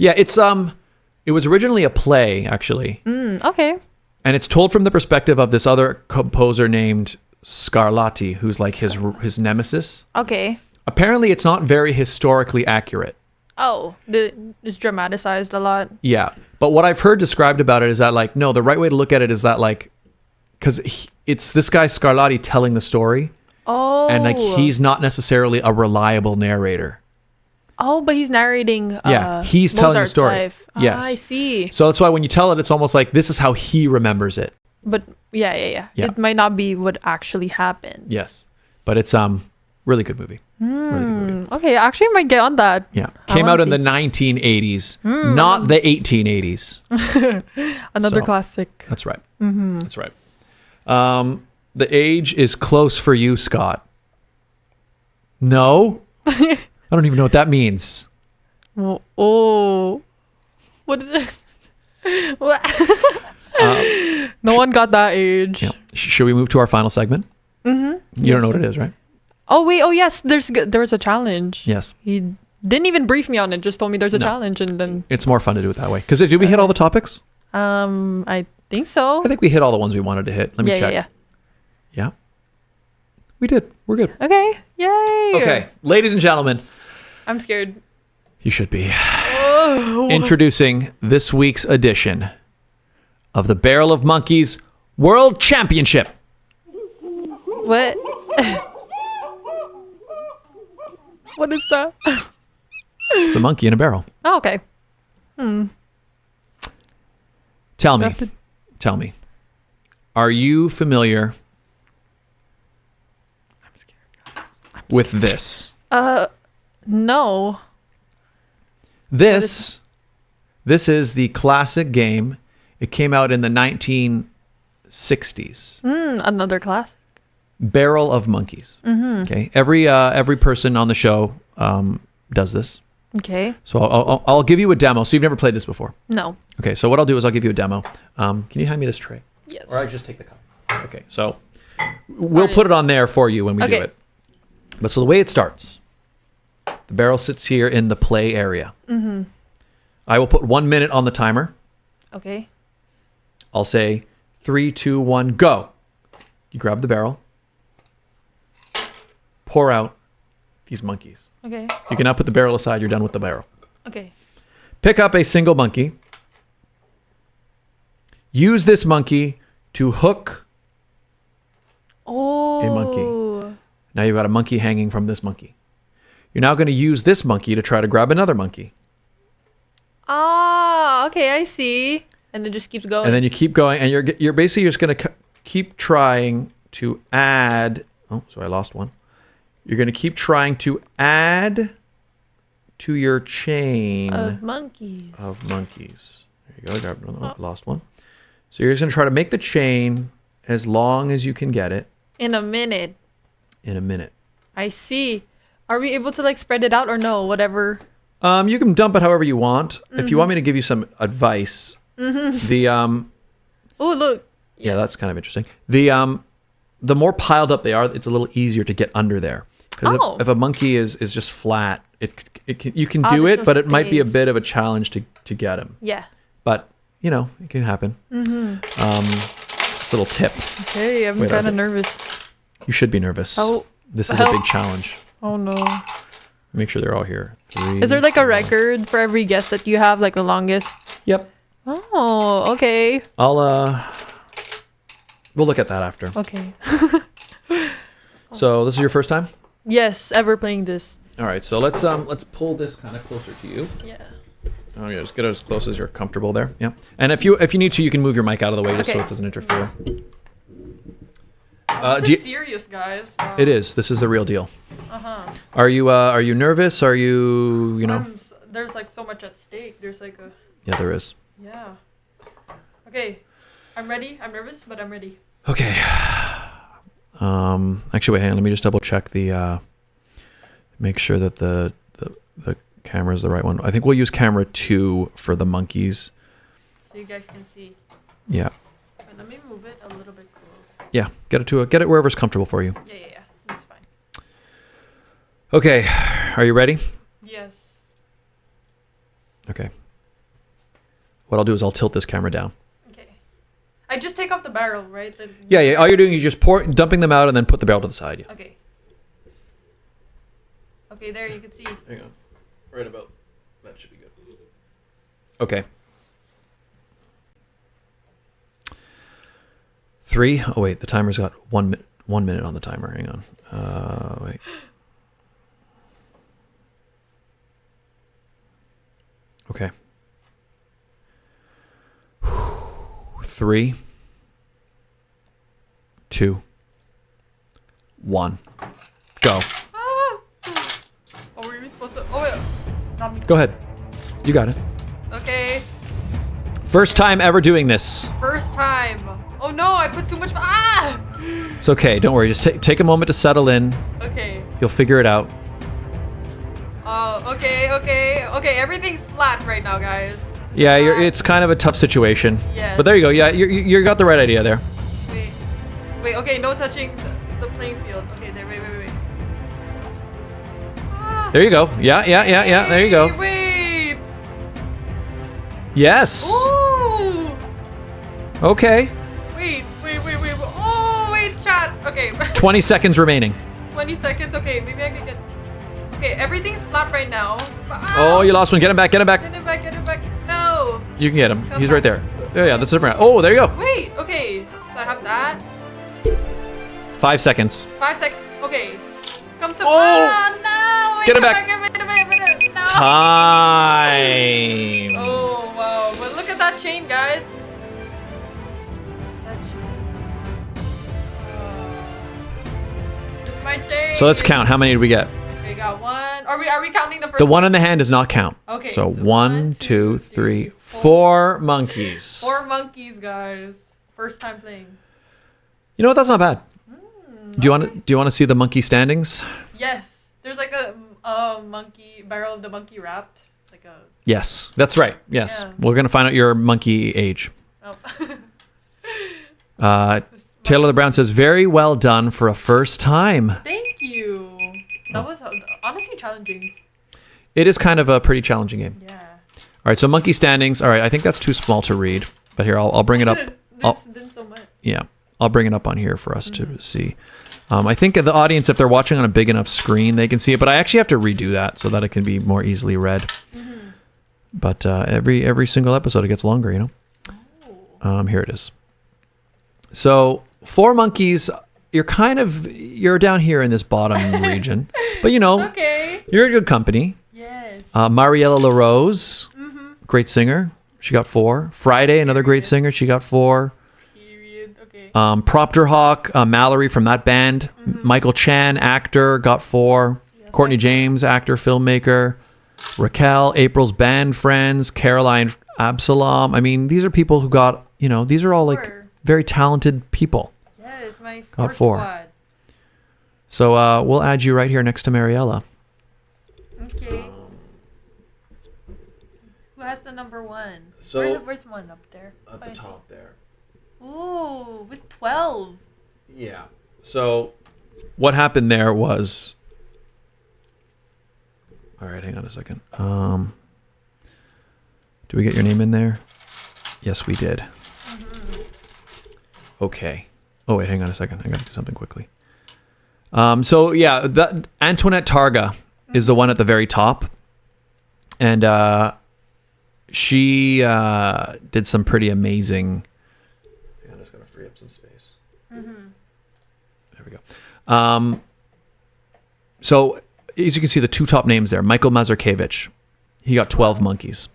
Yeah, it was originally a play, actually. Okay. And it's told from the perspective of this other composer named Scarlatti, who's like his nemesis. Okay. Apparently, it's not very historically accurate. Oh, it's dramatized a lot. Yeah. But what I've heard described about it is that, like, no, the right way to look at it is that, like, because it's this guy Scarlatti telling the story. Oh. And, like, he's not necessarily a reliable narrator. Oh, but he's narrating. He's telling the Mozart's story. Life. Yes. I see. So that's why when you tell it, it's almost like this is how he remembers it. But yeah. It might not be what actually happened. Yes. But it's really good movie. Really good movie. Okay, I actually might get on that. Yeah. Came out in the 1980s, not the 1880s. Another classic. That's right. That's right. The age is close for you, Scott. No? I don't even know what that means. Oh. What did what? No one got that age. Yeah. Should we move to our final segment? You don't know what it is, right? Oh, wait. Oh, yes. There was a challenge. Yes. He didn't even brief me on it. Just told me there's a challenge, and then... It's more fun to do it that way. Because did we hit all the topics? I think so. I think we hit all the ones we wanted to hit. Let me check. Yeah. We did. We're good. Okay. Yay. Okay. Ladies and gentlemen. I'm scared. You should be. Introducing this week's edition of the Barrel of Monkeys World Championship. What? What is that? It's a monkey in a barrel. Oh, okay. Tell me. Are you familiar with this? No. This is the classic game. It came out in the 1960s. Another classic. Barrel of Monkeys. Okay. Every person on the show does this. Okay. So I'll give you a demo. So you've never played this before? No. Okay. So what I'll do is I'll give you a demo. Can you hand me this tray? Yes. Or I just take the cup. Okay. So we'll put it on there for you when we do it. But so the way it starts, the barrel sits here in the play area. I will put 1 minute on the timer. Okay. I'll say 3, 2, 1, go. You grab the barrel. Pour out these monkeys. Okay. You can now put the barrel aside. You're done with the barrel. Okay. Pick up a single monkey. Use this monkey to hook a monkey. Now you've got a monkey hanging from this monkey. You're now going to use this monkey to try to grab another monkey. Ah, okay, I see. And it just keeps going. And then you keep going, and you're basically just going to keep trying to add. Oh, sorry, I lost one. You're going to keep trying to add to your chain of monkeys. There you go. Grab another one. Lost one. So you're just going to try to make the chain as long as you can get it. In a minute. I see. Are we able to like spread it out or no? Whatever. You can dump it however you want. If you want me to give you some advice, oh look. Yeah, that's kind of interesting. The more piled up they are, it's a little easier to get under there. Because if a monkey is just flat, you can do it, but it might be a bit of a challenge to get him. Yeah. But it can happen. It's a little tip. Okay, I'm kind of nervous. You should be nervous. Oh. This is a big challenge. Oh no. Make sure they're all here. 3, is there like a record for every guest that you have, like the longest? Yep. Oh, okay. We'll look at that after. Okay. So this is your first time? Yes, ever playing this. All right, so let's pull this kind of closer to you. Yeah. Oh yeah, just get as close as you're comfortable there. Yeah. And if you need to, you can move your mic out of the way just so Okay. it doesn't interfere. This is serious, guys. Wow. It is. This is the real deal. Uh-huh. Are you nervous? Are you know? There's like so much at stake. There's like a. Yeah, there is. Yeah. Okay, I'm ready. I'm nervous, but I'm ready. Okay. Actually, wait, hang on. Let me just double check the. Make sure that the camera is the right one. I think we'll use camera 2 for the monkeys. So you guys can see. Yeah. Wait, let me move it a little bit close. Yeah. Get it wherever's comfortable for you. Yeah. That's fine. Okay. Are you ready? Yes. Okay. What I'll do is I'll tilt this camera down. Okay. I just take off the barrel, right? Yeah. All you're doing is just dumping them out and then put the barrel to the side. Yeah. Okay. Okay, there you can see. Hang on. Right about. That should be good. Okay. 3. Oh wait, the timer's got 1 minute on the timer. Hang on. Wait. Okay. 3, 2, 1, go. Ah! Oh, were we supposed to? Oh wait, not me. Go ahead. You got it. Okay, First time ever doing this. first time. Oh no, I put too much. Ah! It's okay. Don't worry. Just take a moment to settle in. Okay. You'll figure it out. Oh, okay. Everything's flat right now, guys. Yeah, it's kind of a tough situation. Yes. But there you go. Yeah, you got the right idea there. Wait. Okay, no touching the playing field. Okay, there. Wait. Ah. There you go. Yeah. There you go. Wait. Yes. Ooh. Okay. Wait. Oh, wait, chat. Okay. 20 seconds remaining. 20 seconds. Okay, maybe I can get. Okay, everything's flat right now. Oh, you lost one. Get him back. Get it back. No. You can get him. He's right there. Oh, yeah, that's different. Oh, there you go. Wait, okay. So I have that. 5 seconds. 5 seconds. Okay. Come to. Oh! No. Wait, Get it come back. No. Time. Oh, wow. But look at that chain, guys. That chain. This is my chain. So let's count. How many did we get? We got one. Are we counting the first The one in the hand does not count. Okay. So 1, 2, 3, 4 monkeys. 4 monkeys, guys. First time playing. You know what? That's not bad. Do you want to see the monkey standings? Yes. There's like a monkey barrel of the monkey wrapped. Like a. Yes, that's right. Yes, Yeah. we're gonna find out your monkey age. Oh. Taylor the Brown says, "Very well done for a first time." Thank you. That was honestly challenging. It is kind of a pretty challenging game. Yeah. All right, so monkey standings. All right, I think that's too small to read, but here I'll bring it up. There's been so much. Yeah, I'll bring it up on here for us to see. I think the audience, if they're watching on a big enough screen, they can see it. But I actually have to redo that so that it can be more easily read. But every single episode, it gets longer, you know. Here it is. So 4 monkeys. You're down here in this bottom region, but you know, Okay. you're in good company. Yes. Mariella LaRose, great singer. She got 4. Friday, another great singer. She got 4. Period. Okay. Propter Hawk, Mallory from that band. Michael Chan, actor, got 4. Yes, Courtney James, actor, filmmaker. Raquel, April's band friends. Caroline, Absalom. I mean, these are people who got, you know, these are all like 4. very talented people. Yes, my Got 4 4. squad. So we'll add you right here next to Mariella. Okay. Who has the number 1? So- where's 1 up there? At the top there. Ooh, with 12. Yeah. So what happened there was... All right, hang on a second. Do we get your name in there? Yes, we did. Okay. Oh, wait, hang on a second. I got to do something quickly. So, yeah, Antoinette Targa is the one at the very top. And she did some pretty amazing... I'm just going to free up some space. There we go. So as you can see, the two top names there, Michael Mazurkiewicz, he got 12 monkeys.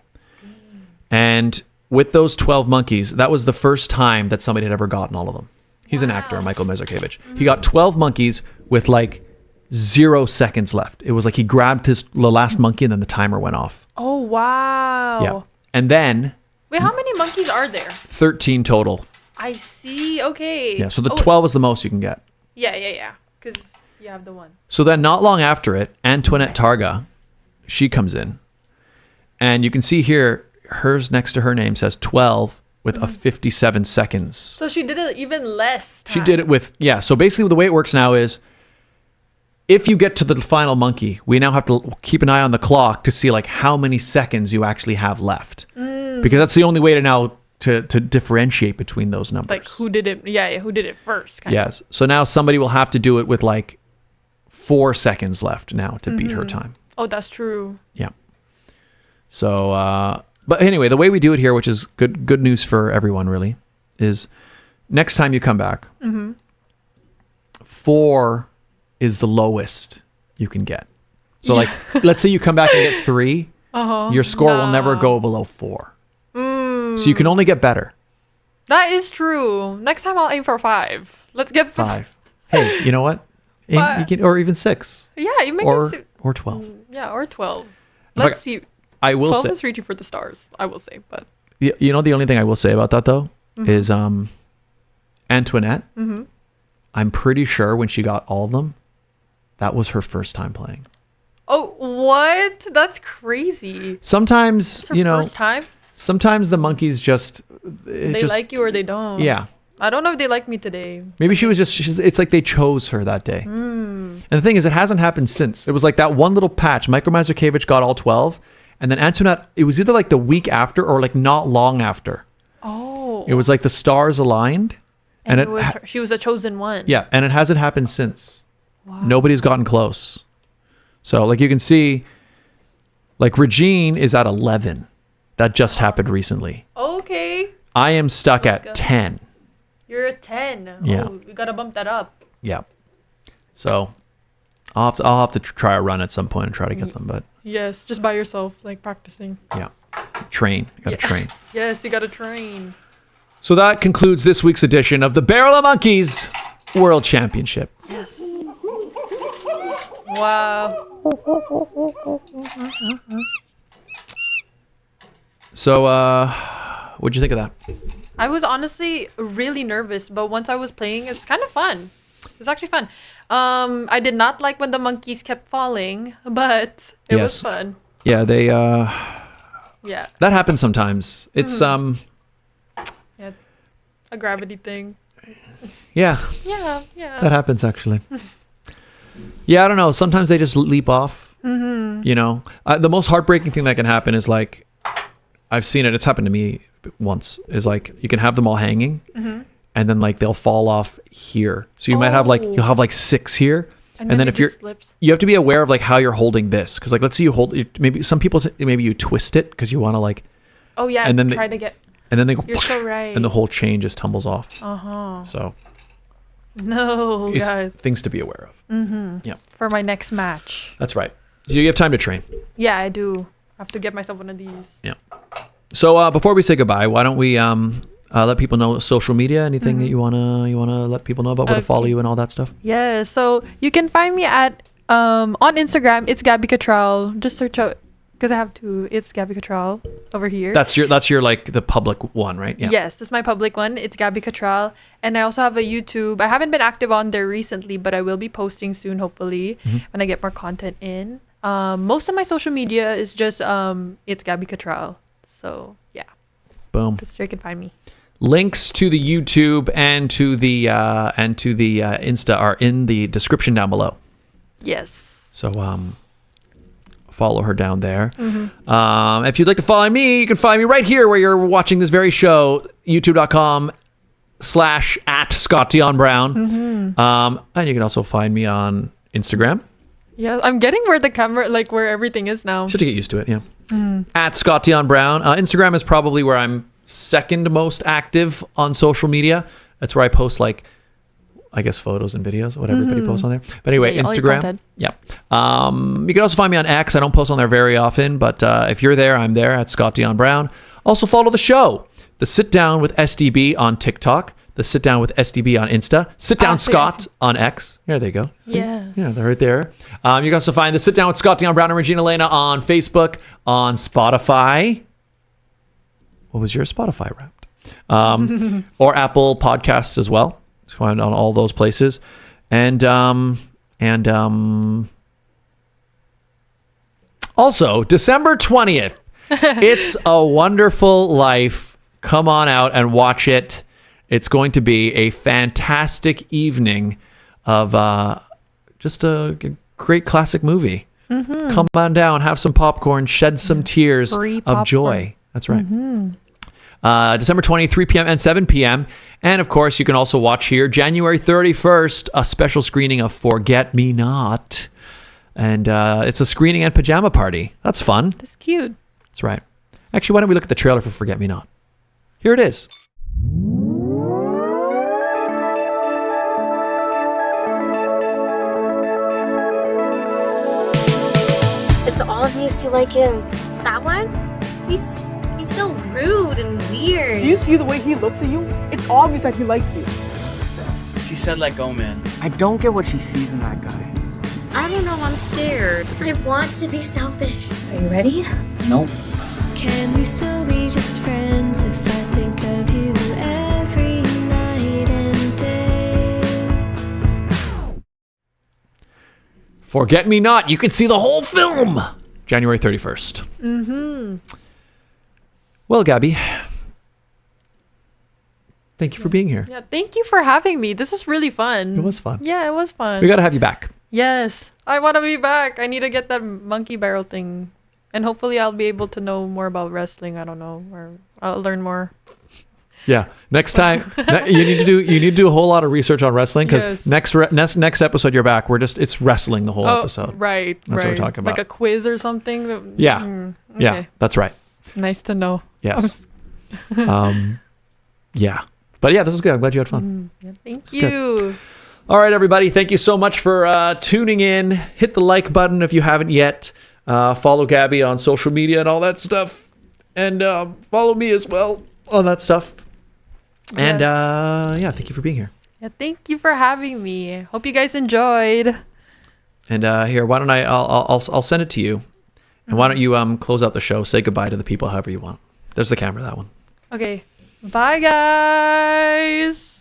And with those 12 monkeys, that was the first time that somebody had ever gotten all of them. He's an actor, Michael Mazurkiewicz. He got 12 monkeys with like 0 seconds left. It was like he grabbed the last monkey and then the timer went off. Oh, wow. Yeah. And then... Wait, how many monkeys are there? 13 total. I see. Okay. Yeah, so the 12 is the most you can get. Yeah. Because you have the one. So then not long after it, Antoinette Targa, she comes in. And you can see here, hers next to her name says 12 with a 57 seconds. So she did it even less time. She did it with, yeah. So basically the way it works now is if you get to the final monkey, we now have to keep an eye on the clock to see like how many seconds you actually have left. Because that's the only way to now to differentiate between those numbers. Like who did it? Yeah, who did it first? Yes. So now somebody will have to do it with like 4 seconds left now to beat her time. Oh, that's true. Yeah. So, but anyway, the way we do it here, which is good news for everyone really, is next time you come back, 4 is the lowest you can get. So like, let's say you come back and get 3, your score will never go below 4. So you can only get better. That is true. Next time I'll aim for 5. Let's get 5. Hey, you know what? You can, or even 6. Yeah, you make or 12. Yeah, or 12. Like, Let's see. I will 12 say, is reaching for the stars, I will say, but you know, the only thing I will say about that though is Antoinette. I'm pretty sure when she got all of them, that was her first time playing. Oh, what? That's crazy. Sometimes, It's her first time? Sometimes the monkeys just like you or they don't. Yeah. I don't know if they like me today. Maybe she was it's like they chose her that day. And the thing is, it hasn't happened since. It was like that one little patch. Michael Mazurkiewicz got all 12. And then Antoinette, it was either like the week after or like not long after. Oh. It was like the stars aligned. And it was she was the chosen one. Yeah. And it hasn't happened since. Wow. Nobody's gotten close. So like you can see, like Regine is at 11. That just happened recently. Okay. I am stuck at 10. You're at 10. Yeah. Oh, we gotta bump that up. Yeah. So I'll have to try a run at some point and try to get them, but yes, just by yourself, like practicing. yeah. Train. You gotta train. Yes, you gotta train. So that concludes this week's edition of the Barrel of Monkeys World Championship. Yes. Wow. So what'd you think of that? I was honestly really nervous, but once I was playing, it was kind of fun. It was actually fun. I did not like when the monkeys kept falling, but it was fun. Yeah, they Yeah. that happens sometimes. It's Yeah. A gravity thing. yeah. Yeah. That happens actually. Yeah, I don't know. Sometimes they just leap off. You know, the most heartbreaking thing that can happen is like, I've seen it. It's happened to me once. Is like you can have them all hanging, and then like they'll fall off here. So you might have like you'll have like 6 here, and then if you have to be aware of like how you're holding this, because like let's say you hold maybe some people maybe you twist it because you want to like. Oh yeah, and then try to get. And then they go. You're so right. And the whole chain just tumbles off. So. No, it's guys. Things to be aware of. Yeah. For my next match. That's right. Do you have time to train? Yeah, I do. I have to get myself one of these. Yeah. So before we say goodbye, why don't we let people know social media, anything that you wanna let people know about, where to follow you and all that stuff? Yeah. So you can find me at on Instagram. It's Gabbie Catral. Just search out because I have two. It's Gabbie Catral over here. That's your like the public one, right? Yeah. Yes, this is my public one. It's Gabbie Catral, and I also have a YouTube. I haven't been active on there recently, but I will be posting soon, hopefully, when I get more content in. Most of my social media is just it's Gabbie Catral. So yeah. Boom. That's where you can find me. Links to the YouTube and to the Insta are in the description down below. Yes. So follow her down there. If you'd like to follow me, you can find me right here where you're watching this very show, youtube.com/@Scott Dion Brown. And you can also find me on Instagram. Yeah, I'm getting where the camera, like where everything is now. Should get used to it, yeah. At Scott Dion Brown. Instagram is probably where I'm second most active on social media. That's where I post like I guess, photos and videos, what everybody posts on there. But anyway, Yeah, all your Instagram. content. Yeah. You can also find me on X. I don't post on there very often, but if you're there, I'm there at Scott Dion Brown. Also follow the show, The Sit Down with SDB on TikTok, The Sit Down with SDB on Insta, Sit Down Scott on X. Yeah, there you go. See? Yes. Yeah, they're right there. You can also find The Sit Down with Scott Dion Brown and Regine Alaina on Facebook, on Spotify. What was your Spotify Wrapped? Or Apple Podcasts as well. It's find on all those places. And also, December 20th, It's a Wonderful Life. Come on out and watch it. It's going to be a fantastic evening of just a great classic movie. Come on down, have some popcorn, shed some tears of joy. That's right. December 20th, 3 p.m. and 7 p.m. And of course, you can also watch here January 31st, a special screening of Forget Me Not. And it's a screening and pajama party. That's fun. That's cute. That's right. Actually, why don't we look at the trailer for Forget Me Not? Here it is. It's obvious you like him. That one? He's so rude and weird. Do you see the way he looks at you? It's obvious that he likes you. She said let go, man. I don't get what she sees in that guy. I don't know, I'm scared. I want to be selfish. Are you ready? Nope. Can we still be just friends if I think of you every night and day? Forget Me Not. You can see the whole film January 31st. Well, Gabbie, thank you for being here. Yeah, thank you for having me. This was really fun. It was fun. Yeah, it was fun. We got to have you back. Yes, I want to be back. I need to get that monkey barrel thing. And hopefully I'll be able to know more about wrestling. I don't know, or I'll learn more. Yeah. Next time you need to do a whole lot of research on wrestling, because Yes. next episode you're back. It's wrestling the whole episode. Right. That's what we're talking about. Like a quiz or something. Yeah. Yeah. Okay. That's right. Nice to know. Yes. Yeah. But yeah, this was good. I'm glad you had fun. Yeah, thank good. you. All right, everybody. Thank you so much for tuning in. Hit the like button if you haven't yet. Follow Gabbie on social media and all that stuff. And follow me as well on that stuff. And yeah, thank you for being here. Yeah, thank you for having me. Hope you guys enjoyed. And here, why don't I'll send it to you. And why don't you close out the show, say goodbye to the people however you want. There's the camera, that one. Okay. Bye, guys.